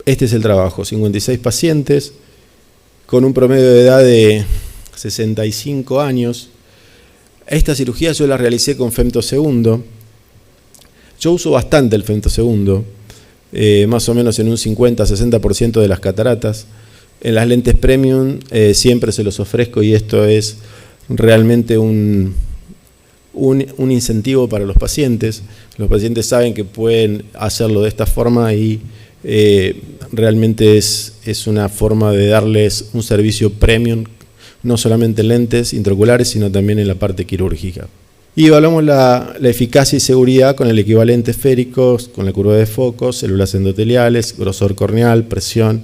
este es el trabajo, 56 pacientes con un promedio de edad de 65 años. Esta cirugía yo la realicé con femtosegundo. Yo uso bastante el femtosegundo, más o menos en un 50-60% de las cataratas. En las lentes premium siempre se los ofrezco y esto es realmente un incentivo para los pacientes. Los pacientes saben que pueden hacerlo de esta forma y realmente es una forma de darles un servicio premium, no solamente en lentes intraoculares, sino también en la parte quirúrgica. Y evaluamos la eficacia y seguridad con el equivalente esférico, con la curva de foco, células endoteliales, grosor corneal, presión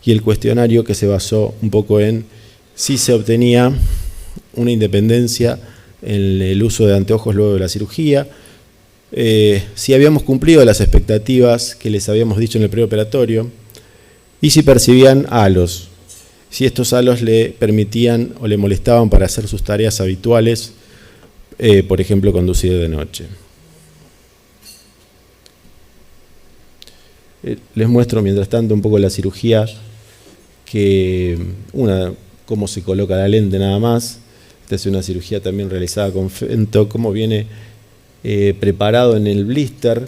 y el cuestionario que se basó un poco en si se obtenía una independencia en el uso de anteojos luego de la cirugía, si habíamos cumplido las expectativas que les habíamos dicho en el preoperatorio y si percibían halos, si estos halos le permitían o le molestaban para hacer sus tareas habituales, por ejemplo, conducir de noche. Les muestro mientras tanto un poco la cirugía, cómo se coloca la lente nada más. Esta es una cirugía también realizada con femto, cómo viene preparado en el blister.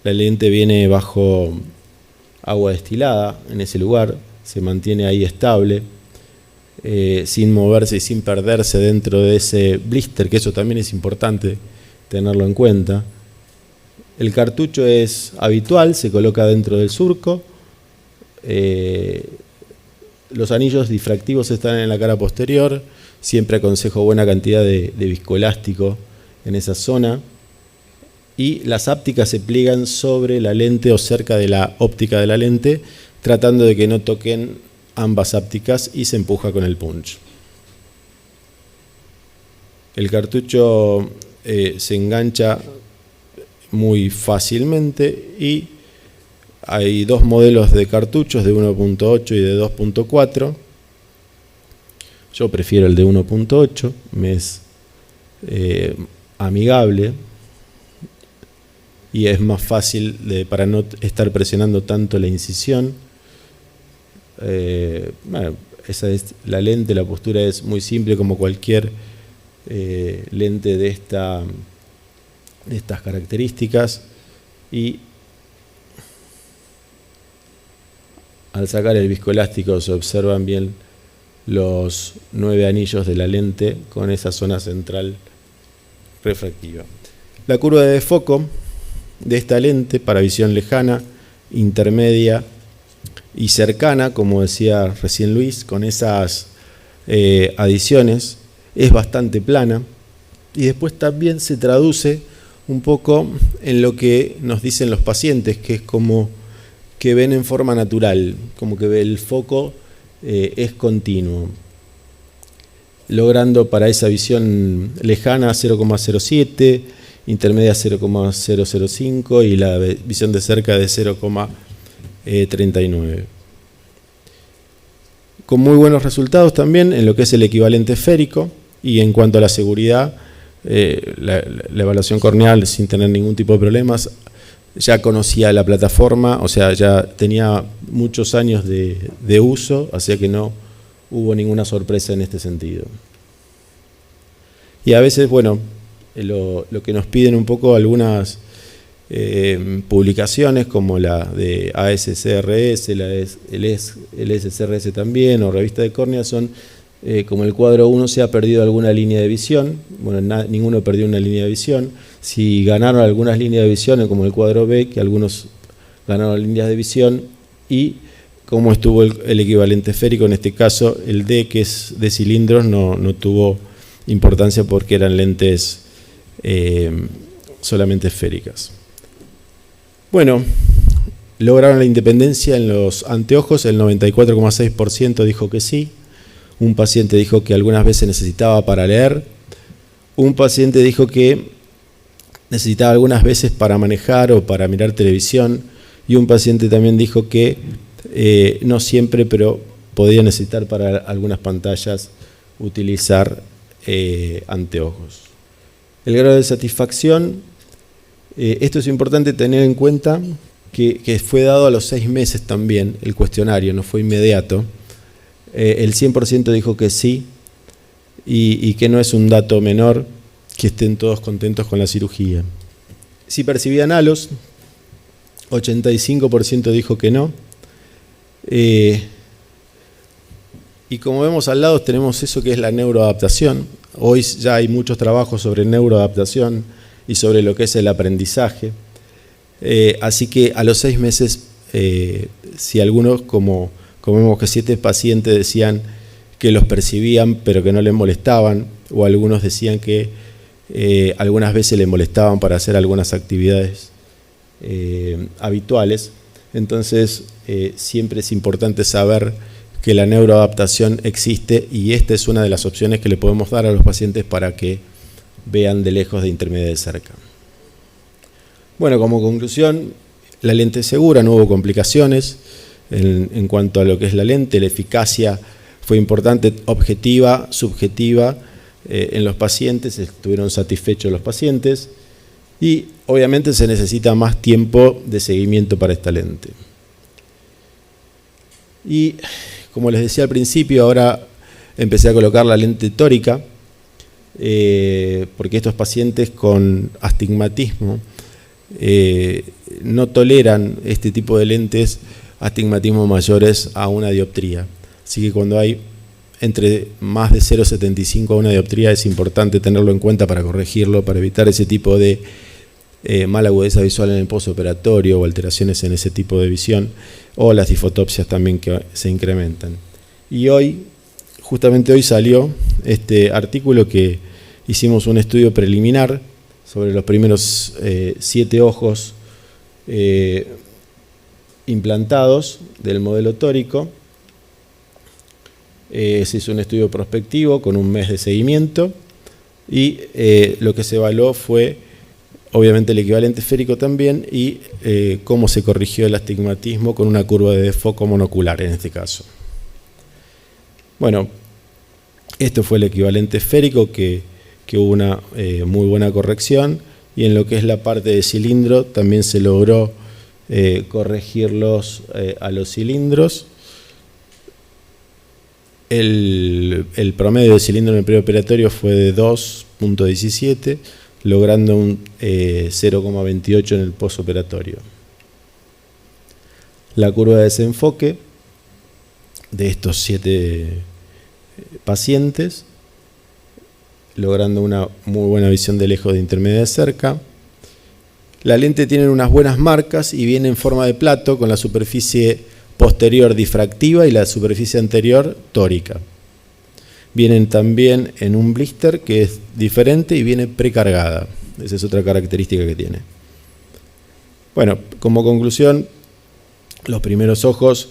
La lente viene bajo agua destilada en ese lugar, se mantiene ahí estable, sin moverse y sin perderse dentro de ese blister, que eso también es importante tenerlo en cuenta. El cartucho es habitual, se coloca dentro del surco. Los anillos difractivos están en la cara posterior. Siempre aconsejo buena cantidad de viscoelástico en esa zona. Y las ápticas se pliegan sobre la lente o cerca de la óptica de la lente, tratando de que no toquen ambas ápticas y se empuja con el punch. El cartucho se engancha muy fácilmente y hay dos modelos de cartuchos de 1.8 y de 2.4. Yo prefiero el de 1.8, me es amigable y es más fácil para no estar presionando tanto la incisión. Esa es la lente, la postura es muy simple como cualquier lente de estas características, y al sacar el viscoelástico se observan bien los 9 anillos de la lente con esa zona central refractiva. La curva de foco de esta lente para visión lejana, intermedia y cercana, como decía recién Luis, con esas adiciones, es bastante plana, y después también se traduce un poco en lo que nos dicen los pacientes, que es como que ven en forma natural, como que el foco es continuo, logrando para esa visión lejana 0,07, intermedia 0,005 y la visión de cerca de 0,39. Con muy buenos resultados también en lo que es el equivalente esférico, y en cuanto a la seguridad, la evaluación corneal sin tener ningún tipo de problemas. Ya conocía la plataforma, o sea, ya tenía muchos años de uso, así que no hubo ninguna sorpresa en este sentido. Y a veces, bueno, lo que nos piden un poco algunas publicaciones, como la de ASCRS, el SCRS también, o revista de córnea, son como el cuadro 1 se ha perdido alguna línea de visión. Bueno, ninguno perdió una línea de visión. Si ganaron algunas líneas de visión, como el cuadro B, que algunos ganaron líneas de visión, y como estuvo el equivalente esférico, en este caso el D, que es de cilindros, no tuvo importancia porque eran lentes solamente esféricas. Bueno, lograron la independencia en los anteojos, el 94,6% dijo que sí. Un paciente dijo que algunas veces necesitaba para leer. Un paciente dijo que necesitaba algunas veces para manejar o para mirar televisión. Y un paciente también dijo que no siempre, pero podía necesitar para algunas pantallas utilizar anteojos. El grado de satisfacción, esto es importante tener en cuenta que fue dado a los 6 meses también el cuestionario, no fue inmediato. el 100% dijo que sí, y que no es un dato menor que estén todos contentos con la cirugía. Si percibían halos, 85% dijo que no. Y como vemos al lado tenemos eso que es la neuroadaptación. Hoy ya hay muchos trabajos sobre neuroadaptación y sobre lo que es el aprendizaje. Así que a los 6 meses, si algunos, como vemos que 7 pacientes decían que los percibían pero que no les molestaban, o algunos decían que algunas veces les molestaban para hacer algunas actividades habituales. Entonces siempre es importante saber que la neuroadaptación existe, y esta es una de las opciones que le podemos dar a los pacientes para que vean de lejos, de intermedia, de cerca. Bueno, como conclusión, la lente es segura, no hubo complicaciones en cuanto a lo que es la lente. La eficacia fue importante, objetiva, subjetiva, en los pacientes, estuvieron satisfechos los pacientes, y obviamente se necesita más tiempo de seguimiento para esta lente. Y como les decía al principio, ahora empecé a colocar la lente tórica, porque estos pacientes con astigmatismo no toleran este tipo de lentes, astigmatismos mayores a una dioptría. Así que cuando hay entre más de 0,75 a una dioptría es importante tenerlo en cuenta para corregirlo, para evitar ese tipo de mala agudeza visual en el postoperatorio o alteraciones en ese tipo de visión, o las difotopsias también que se incrementan. Y hoy, justamente hoy salió este artículo que hicimos un estudio preliminar sobre los primeros 7 ojos implantados del modelo tórico. Se hizo un estudio prospectivo con un mes de seguimiento, y lo que se evaluó fue obviamente el equivalente esférico también, y cómo se corrigió el astigmatismo con una curva de foco monocular en este caso. Bueno, esto fue el equivalente esférico, que hubo una muy buena corrección, y en lo que es la parte de cilindro también se logró corregirlos a los cilindros. El promedio de cilindro en el preoperatorio fue de 2.17, logrando un 0,28 en el postoperatorio. La curva de desenfoque de estos 7 pacientes, logrando una muy buena visión de lejos, de intermedia, de cerca. La lente tiene unas buenas marcas y viene en forma de plato, con la superficie posterior difractiva y la superficie anterior tórica. Vienen también en un blister que es diferente y viene precargada. Esa es otra característica que tiene. Bueno, como conclusión, los primeros ojos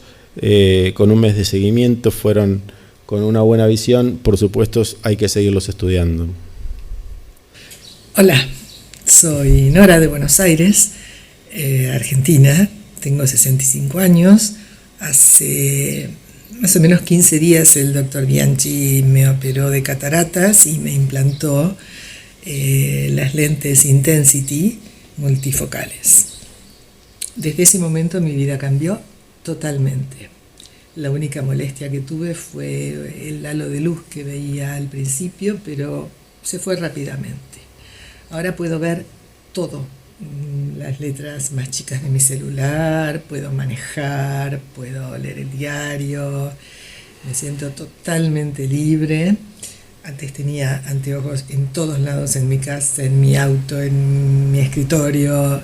con un mes de seguimiento fueron con una buena visión. Por supuesto, hay que seguirlos estudiando. Hola, soy Nora de Buenos Aires, Argentina. Tengo 65 años. Hace más o menos 15 días el doctor Bianchi me operó de cataratas y me implantó las lentes Intensity multifocales. Desde ese momento mi vida cambió totalmente. La única molestia que tuve fue el halo de luz que veía al principio, pero se fue rápidamente. Ahora puedo ver todo, las letras más chicas de mi celular, puedo manejar, puedo leer el diario, me siento totalmente libre. Antes tenía anteojos en todos lados, en mi casa, en mi auto, en mi escritorio.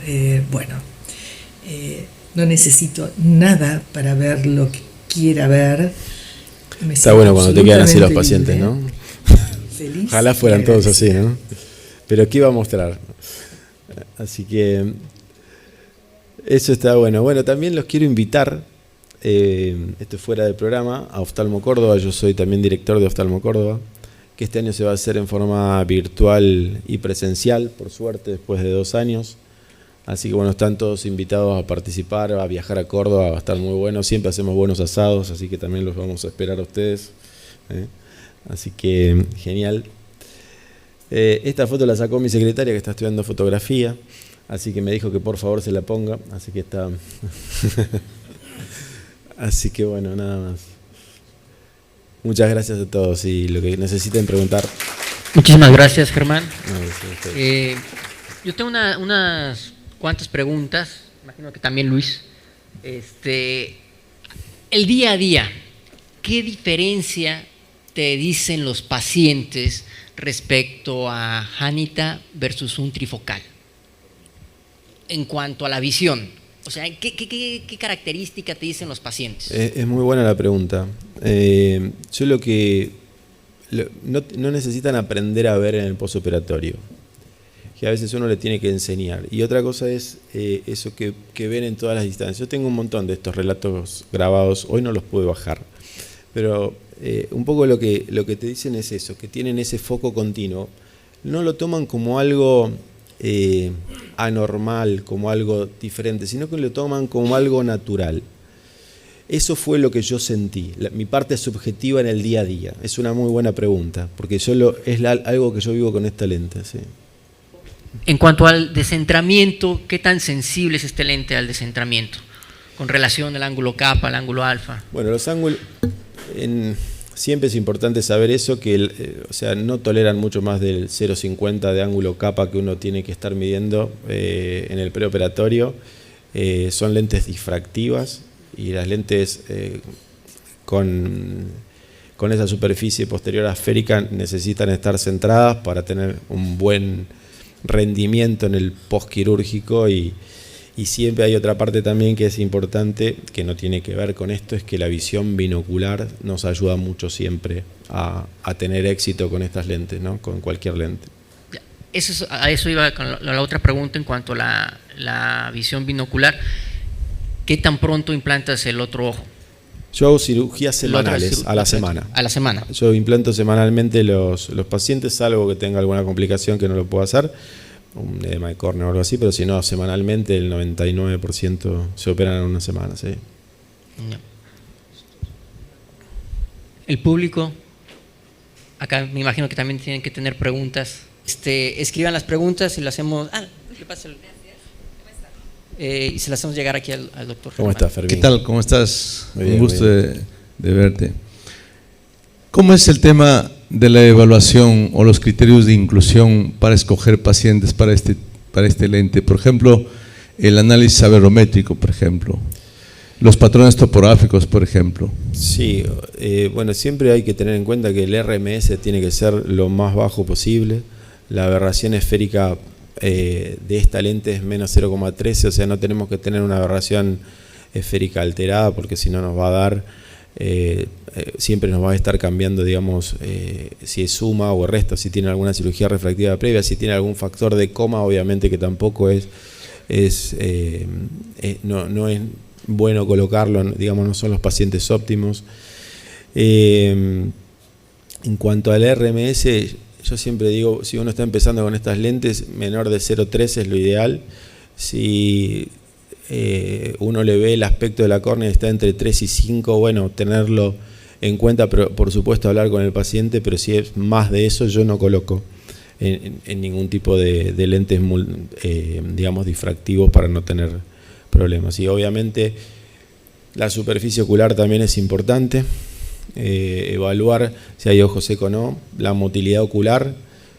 No necesito nada para ver lo que quiera ver. Está bueno cuando te quedan así los pacientes, libre, ¿no? Feliz. Ojalá fueran todos así, ¿no? Pero aquí va a mostrar. Así que eso está bueno. Bueno, también los quiero invitar, esto es fuera del programa, a Oftalmo Córdoba. Yo soy también director de Oftalmo Córdoba, que este año se va a hacer en forma virtual y presencial, por suerte, después de 2 años. Así que bueno, están todos invitados a participar, a viajar a Córdoba, va a estar muy bueno. Siempre hacemos buenos asados, así que también los vamos a esperar a ustedes. Así que genial. Esta foto la sacó mi secretaria, que está estudiando fotografía, así que me dijo que por favor se la ponga, así que está. Así que bueno, nada más. Muchas gracias a todos y lo que necesiten preguntar. Muchísimas gracias, Germán. No, sí, Yo tengo unas cuantas preguntas, imagino que también Luis. El día a día, ¿qué diferencia te dicen los pacientes respecto a Hanita versus un trifocal? En cuanto a la visión, o sea, ¿qué característica te dicen los pacientes? Es muy buena la pregunta. Yo no necesitan aprender a ver en el postoperatorio, que a veces uno le tiene que enseñar. Y otra cosa es eso que ven en todas las distancias. Yo tengo un montón de estos relatos grabados, hoy no los pude bajar, pero un poco lo que te dicen es eso, que tienen ese foco continuo. No lo toman como algo anormal, como algo diferente, sino que lo toman como algo natural. Eso fue lo que yo sentí, mi parte subjetiva en el día a día. Es una muy buena pregunta, porque es algo que yo vivo con esta lente. ¿Sí? En cuanto al descentramiento, ¿qué tan sensible es este lente al descentramiento con relación al ángulo kappa, al ángulo alfa? Bueno, los ángulos, siempre es importante saber eso, que no toleran mucho más del 0,50 de ángulo kappa que uno tiene que estar midiendo en el preoperatorio. Son lentes difractivas y las lentes con esa superficie posterior esférica necesitan estar centradas para tener un buen rendimiento en el postquirúrgico y siempre hay otra parte también que es importante, que no tiene que ver con esto, es que la visión binocular nos ayuda mucho siempre a tener éxito con estas lentes, ¿no? Con cualquier lente. A eso iba con la otra pregunta en cuanto a la visión binocular. ¿Qué tan pronto implantas el otro ojo? Yo hago cirugías semanales, a la semana. A la semana. Yo implanto semanalmente los pacientes, salvo que tenga alguna complicación que no lo puedo hacer, un edema de córnea o algo así, pero si no, semanalmente el 99% se operan en una semana. ¿Sí? El público, acá me imagino que también tienen que tener preguntas. Escriban las preguntas y las hacemos. ¿Qué pasa? Y se las hacemos llegar aquí al doctor. ¿Cómo estás, Fermín? ¿Qué tal? ¿Cómo estás? Muy bien, un gusto de verte. ¿Cómo es el tema de la evaluación o los criterios de inclusión para escoger pacientes para este lente? Por ejemplo, el análisis saberométrico, por ejemplo. Los patrones topográficos, por ejemplo. Sí, bueno, siempre hay que tener en cuenta que el RMS tiene que ser lo más bajo posible. La aberración esférica de esta lente es menos 0,13, o sea, no tenemos que tener una aberración esférica alterada porque si no nos va a dar, siempre nos va a estar cambiando, digamos, si es suma o resta, si tiene alguna cirugía refractiva previa, si tiene algún factor de coma, obviamente que tampoco no es bueno colocarlo, digamos, no son los pacientes óptimos. En cuanto al RMS, yo siempre digo, si uno está empezando con estas lentes, menor de 0,3 es lo ideal. Si uno le ve el aspecto de la córnea y está entre 3 y 5, bueno, tenerlo en cuenta, pero por supuesto hablar con el paciente, pero si es más de eso, yo no coloco en ningún tipo de lentes, digamos, difractivos para no tener problemas. Y obviamente la superficie ocular también es importante. Evaluar si hay ojo seco o no, la motilidad ocular,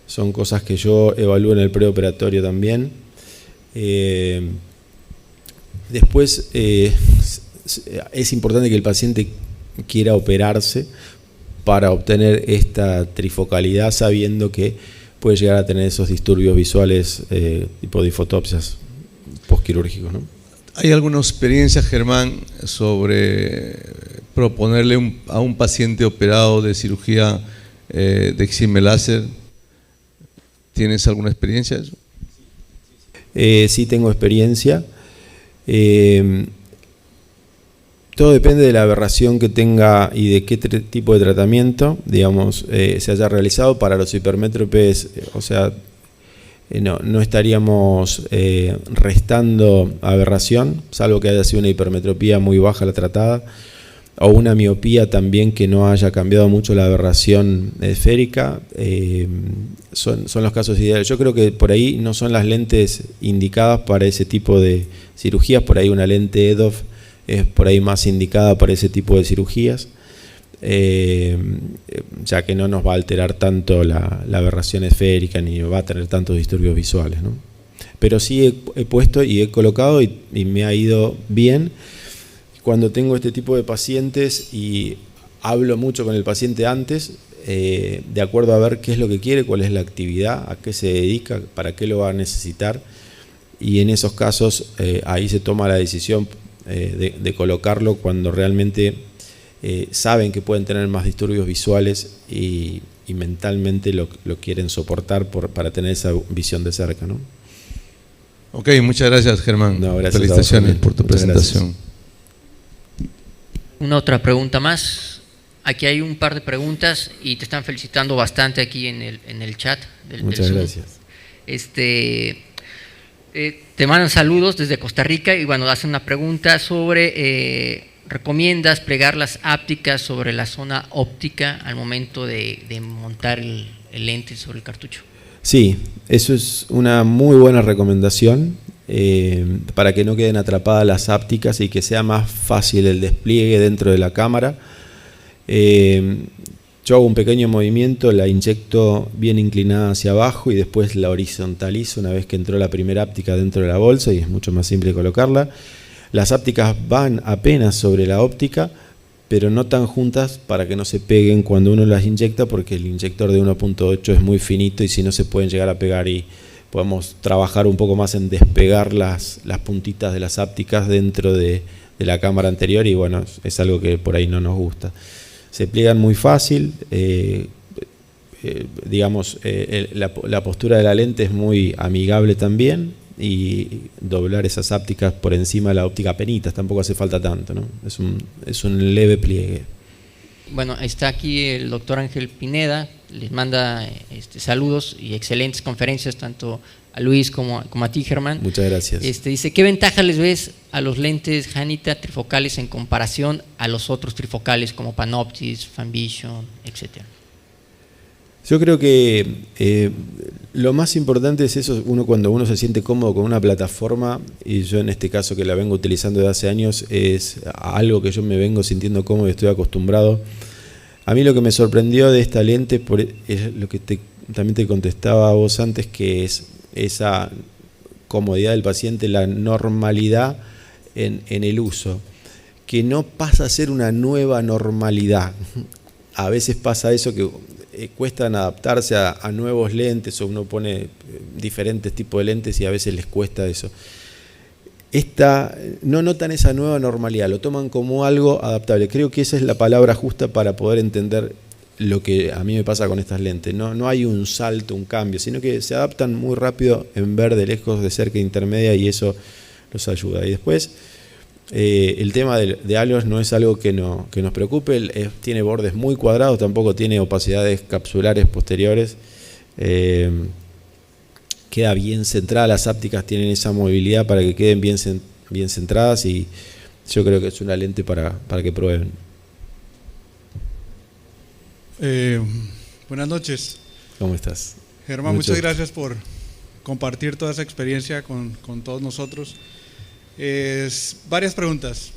son cosas que yo evalúo en el preoperatorio también. Después es importante que el paciente quiera operarse para obtener esta trifocalidad, sabiendo que puede llegar a tener esos disturbios visuales tipo difotopsias postquirúrgicos, ¿no? ¿Hay alguna experiencia, Germán, sobre proponerle a un paciente operado de cirugía de excimer láser? ¿Tienes alguna experiencia de eso? Sí, tengo experiencia. Todo depende de la aberración que tenga y de qué tipo de tratamiento, digamos, se haya realizado. Para los hipermétropes, o sea, no estaríamos restando aberración, salvo que haya sido una hipermetropía muy baja la tratada, o una miopía también que no haya cambiado mucho la aberración esférica. Son los casos ideales. Yo creo que por ahí no son las lentes indicadas para ese tipo de cirugías, por ahí una lente EDOF es por ahí más indicada para ese tipo de cirugías. ya que no nos va a alterar tanto la aberración esférica ni va a tener tantos disturbios visuales, ¿no? Pero sí he puesto y he colocado y me ha ido bien. Cuando tengo este tipo de pacientes y hablo mucho con el paciente antes, de acuerdo a ver qué es lo que quiere, cuál es la actividad, a qué se dedica, para qué lo va a necesitar, y en esos casos ahí se toma la decisión de colocarlo cuando realmente saben que pueden tener más disturbios visuales y mentalmente lo quieren soportar para tener esa visión de cerca, ¿no? Ok, muchas gracias, Germán. No, gracias. Felicitaciones por tu Muchas presentación. Gracias. Una otra pregunta más. Aquí hay un par de preguntas y te están felicitando bastante aquí en el chat del Muchas Zoom. gracias. Te mandan saludos desde Costa Rica y bueno, hacen una pregunta sobre, ¿recomiendas plegar las ápticas sobre la zona óptica al momento de montar el lente sobre el cartucho? Sí, eso es una muy buena recomendación para que no queden atrapadas las ápticas y que sea más fácil el despliegue dentro de la cámara. Yo hago un pequeño movimiento, la inyecto bien inclinada hacia abajo y después la horizontalizo una vez que entró la primera áptica dentro de la bolsa y es mucho más simple colocarla. Las ápticas van apenas sobre la óptica, pero no tan juntas para que no se peguen cuando uno las inyecta, porque el inyector de 1.8 es muy finito y si no se pueden llegar a pegar, y podemos trabajar un poco más en despegar las puntitas de las ápticas dentro de la cámara anterior y bueno, es algo que por ahí no nos gusta. Se pliegan muy fácil, digamos, la postura de la lente es muy amigable también y doblar esas ápticas por encima de la óptica penitas tampoco hace falta tanto, ¿no? Es un leve pliegue. Bueno, está aquí el doctor Ángel Pineda, les manda saludos y excelentes conferencias tanto a Luis como a ti, Germán. Muchas gracias. Dice, ¿qué ventaja les ves a los lentes Janita trifocales en comparación a los otros trifocales como Panoptis, Fanvision, etcétera? Yo creo que lo más importante es eso, cuando uno se siente cómodo con una plataforma, y yo en este caso que la vengo utilizando desde hace años, es algo que yo me vengo sintiendo cómodo y estoy acostumbrado. A mí lo que me sorprendió de esta lente es lo que también te contestaba a vos antes, que es esa comodidad del paciente, la normalidad en el uso, que no pasa a ser una nueva normalidad. A veces pasa eso que cuestan adaptarse a nuevos lentes, o uno pone diferentes tipos de lentes y a veces les cuesta eso. No notan esa nueva normalidad, lo toman como algo adaptable. Creo que esa es la palabra justa para poder entender lo que a mí me pasa con estas lentes. No hay un salto, un cambio, sino que se adaptan muy rápido en ver de lejos, de cerca, intermedia, y eso los ayuda. Y después el tema de halos no es algo que nos preocupe. Tiene bordes muy cuadrados, tampoco tiene opacidades capsulares posteriores. Queda bien centrada, las ápticas tienen esa movilidad para que queden bien centradas, y yo creo que es una lente para que prueben. Buenas noches. ¿Cómo estás? Germán, muchas gracias por compartir toda esa experiencia con todos nosotros. Varias preguntas.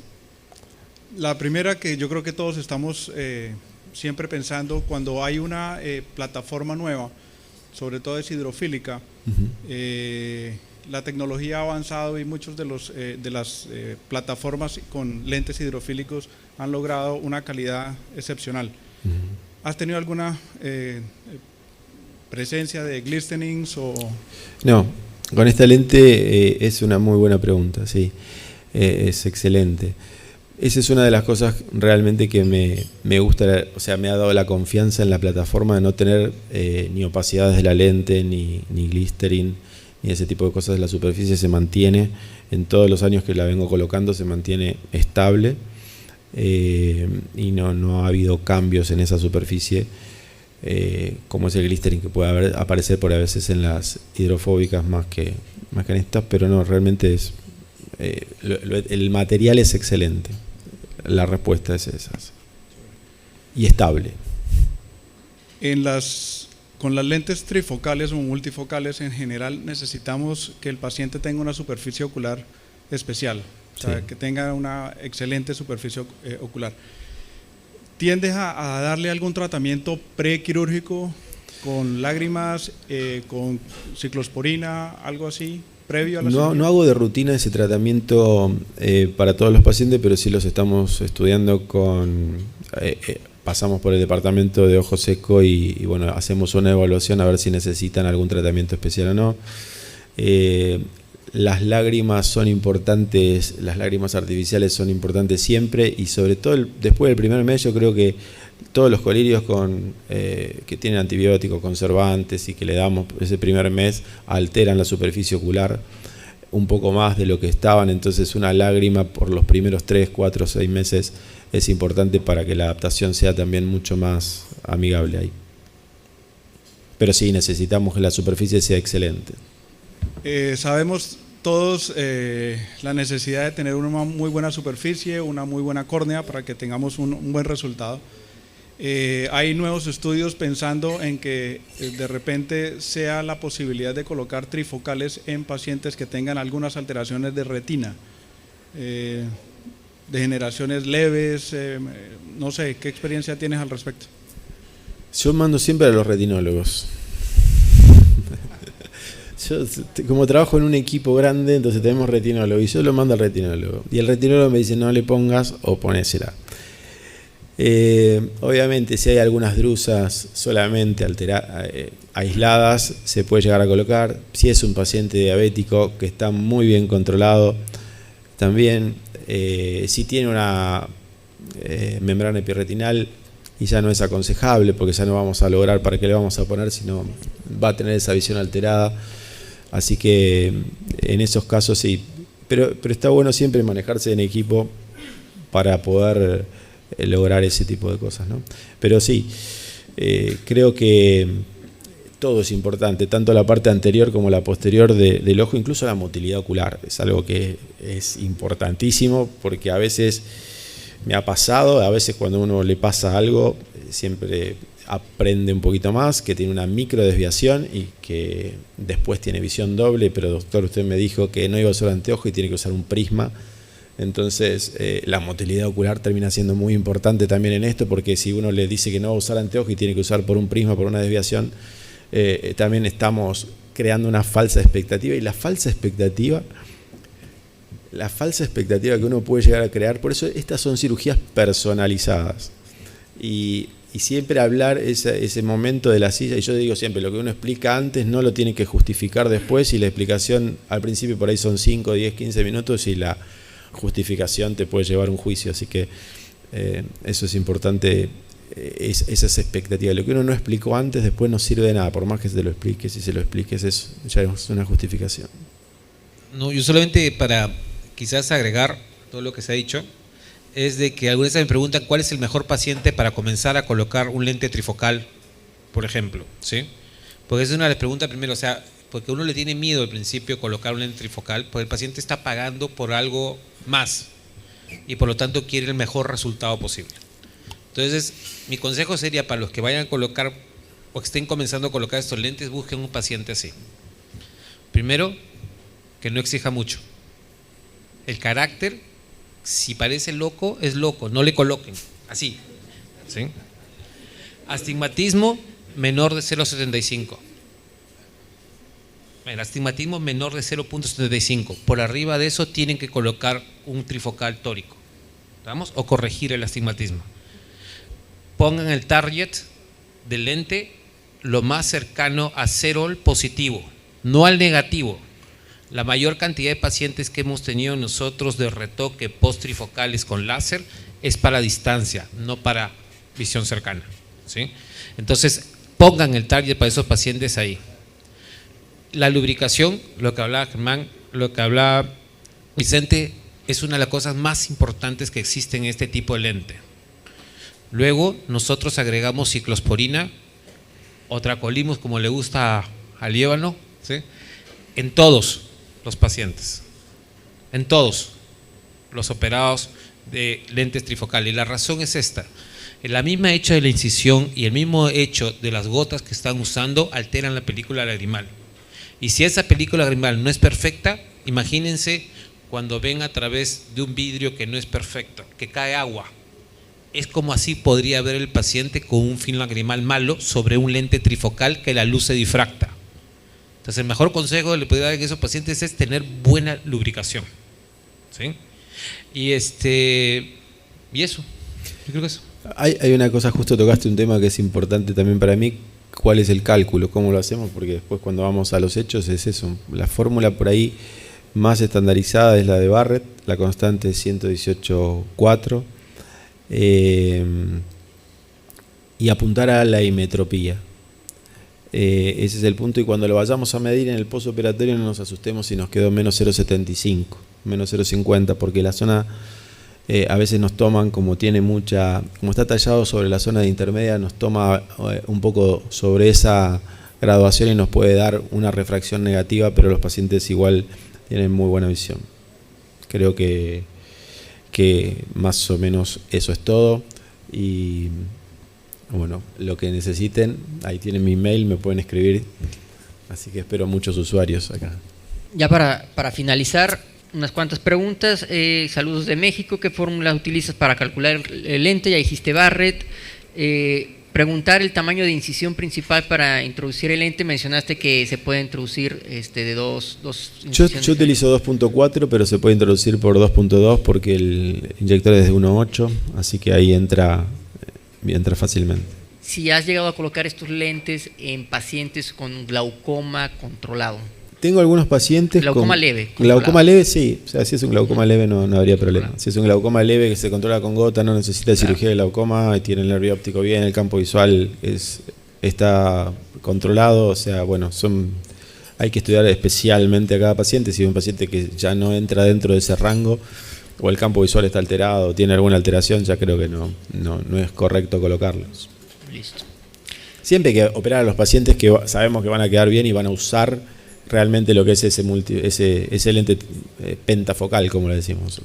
La primera, que yo creo que todos estamos siempre pensando cuando hay una plataforma nueva, sobre todo es hidrofílica. La tecnología ha avanzado y muchos de las plataformas con lentes hidrofílicos han logrado una calidad excepcional. ¿Has tenido alguna presencia de glistenings o...? No, con esta lente es una muy buena pregunta, sí, es excelente. Esa es una de las cosas realmente que me gusta, o sea, me ha dado la confianza en la plataforma de no tener ni opacidades de la lente, ni glistering, ni ese tipo de cosas. La superficie se mantiene, en todos los años que la vengo colocando, se mantiene estable. Y no ha habido cambios en esa superficie, como es el glistering que puede aparecer por a veces en las hidrofóbicas más que en estas, pero no, realmente el material es excelente. La respuesta es esa, y estable. Con las lentes trifocales o multifocales en general necesitamos que el paciente tenga una superficie ocular especial. O sea, sí, que tenga una excelente superficie ocular. ¿tiendes a darle algún tratamiento prequirúrgico con lágrimas, con ciclosporina, algo así, previo a la cirugía? No hago de rutina ese tratamiento para todos los pacientes, pero sí los estamos estudiando con... pasamos por el departamento de ojo seco y bueno, hacemos una evaluación a ver si necesitan algún tratamiento especial o no. Las lágrimas son importantes, las lágrimas artificiales son importantes siempre, y sobre todo después del primer mes yo creo que todos los colirios que tienen antibióticos, conservantes y que le damos ese primer mes alteran la superficie ocular un poco más de lo que estaban, entonces una lágrima por los primeros 3, 4, 6 meses es importante para que la adaptación sea también mucho más amigable ahí. Pero sí, necesitamos que la superficie sea excelente. Sabemos todos la necesidad de tener una muy buena superficie, una muy buena córnea para que tengamos un buen resultado. Hay nuevos estudios pensando en que de repente sea la posibilidad de colocar trifocales en pacientes que tengan algunas alteraciones de retina, degeneraciones leves, no sé, ¿qué experiencia tienes al respecto? Yo mando siempre a los retinólogos. Yo, como trabajo en un equipo grande, entonces tenemos retinólogo y yo lo mando al retinólogo. Y el retinólogo me dice, no le pongas o ponésela. Obviamente, si hay algunas drusas solamente aisladas, se puede llegar a colocar. Si es un paciente diabético que está muy bien controlado, también. Si tiene una membrana epirretinal, y ya no es aconsejable porque ya no vamos a lograr para qué le vamos a poner, sino va a tener esa visión alterada. Así que en esos casos sí, pero está bueno siempre manejarse en equipo para poder lograr ese tipo de cosas, ¿no? Pero sí, creo que todo es importante, tanto la parte anterior como la posterior del ojo, incluso la motilidad ocular, es algo que es importantísimo porque a veces me ha pasado, a veces cuando uno le pasa algo, siempre aprende un poquito más, que tiene una micro desviación y que después tiene visión doble, pero doctor, usted me dijo que no iba a usar anteojo y tiene que usar un prisma. Entonces la motilidad ocular termina siendo muy importante también en esto, porque si uno le dice que no va a usar anteojo y tiene que usar por un prisma, por una desviación, también estamos creando una falsa expectativa, y la falsa expectativa que uno puede llegar a crear, por eso estas son cirugías personalizadas. Y siempre hablar ese momento de la silla, y yo digo siempre, lo que uno explica antes no lo tiene que justificar después, y la explicación al principio por ahí son 5, 10, 15 minutos y la justificación te puede llevar a un juicio, así que eso es importante, esas expectativas. Lo que uno no explicó antes después no sirve de nada, por más que se lo expliques, si se lo expliques ya es una justificación. No, yo solamente para quizás agregar todo lo que se ha dicho, es de que algunas veces me preguntan cuál es el mejor paciente para comenzar a colocar un lente trifocal, por ejemplo, ¿sí? Porque es una de las preguntas primero, o sea, porque uno le tiene miedo al principio colocar un lente trifocal, porque el paciente está pagando por algo más y por lo tanto quiere el mejor resultado posible. Entonces, mi consejo sería para los que vayan a colocar o que estén comenzando a colocar estos lentes, busquen un paciente así. Primero, que no exija mucho. El carácter, si parece loco, es loco, no le coloquen, así, ¿sí? Astigmatismo menor de 0,75. El astigmatismo menor de 0,75. Por arriba de eso tienen que colocar un trifocal tórico, ¿vamos? O corregir el astigmatismo. Pongan el target del lente lo más cercano a cero positivo, no al negativo. La mayor cantidad de pacientes que hemos tenido nosotros de retoque post-trifocales con láser es para distancia, no para visión cercana, ¿sí? Entonces, pongan el target para esos pacientes ahí. La lubricación, lo que hablaba Germán, lo que hablaba Vicente, es una de las cosas más importantes que existen en este tipo de lente. Luego, nosotros agregamos ciclosporina o tracolimos, como le gusta al Líbano, ¿sí? En todos los pacientes, en todos los operados de lentes trifocales. Y la razón es esta: la misma hecho de la incisión y el mismo hecho de las gotas que están usando alteran la película lagrimal. Y si esa película lagrimal no es perfecta, imagínense cuando ven a través de un vidrio que no es perfecto, que cae agua. es como así podría ver el paciente con un film lagrimal malo sobre un lente trifocal que la luz se difracta. Entonces el mejor consejo que le podría dar a esos pacientes es tener buena lubricación, ¿sí? Y eso, yo creo que eso. Hay una cosa, justo tocaste un tema que es importante también para mí, ¿cuál es el cálculo? ¿Cómo lo hacemos? Porque después cuando vamos a los hechos es eso, la fórmula por ahí más estandarizada es la de Barrett, la constante es 118,4, y apuntar a la himetropía. Ese es el punto, y cuando lo vayamos a medir en el postoperatorio no nos asustemos si nos quedó menos 0,75, menos 0,50, porque la zona a veces nos toman, como está tallado sobre la zona de intermedia, nos toma un poco sobre esa graduación y nos puede dar una refracción negativa, pero los pacientes igual tienen muy buena visión. Creo que más o menos eso es todo, y bueno, lo que necesiten, ahí tienen mi mail, me pueden escribir, así que espero muchos usuarios acá. Ya para finalizar, unas cuantas preguntas. Saludos de México, ¿qué fórmula utilizas para calcular el lente? Ya dijiste Barrett. Preguntar el tamaño de incisión principal para introducir el lente, mencionaste que se puede introducir de dos Yo utilizo 2.4, pero se puede introducir por 2.2 porque el inyector es de 1.8, así que ahí entra fácilmente. Si has llegado a colocar estos lentes en pacientes con glaucoma controlado. Tengo algunos pacientes glaucoma leve. Glaucoma leve, sí. O sea, si es un glaucoma leve no habría problema. Si es un glaucoma leve que se controla con gota, no necesita cirugía de glaucoma, tiene el nervio óptico bien, el campo visual está controlado. O sea, bueno, hay que estudiar especialmente a cada paciente. Si es un paciente que ya no entra dentro de ese rango, o el campo visual está alterado, o tiene alguna alteración, ya creo que no es correcto colocarlos. Listo. Siempre hay que operar a los pacientes que sabemos que van a quedar bien y van a usar realmente lo que es ese lente pentafocal, como le decimos.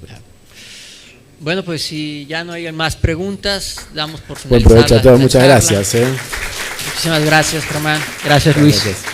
Bueno, pues si ya no hay más preguntas, damos por Buen finalizada. provecho a todos, muchas gracias. Muchísimas gracias, Germán. Gracias, Luis. Gracias.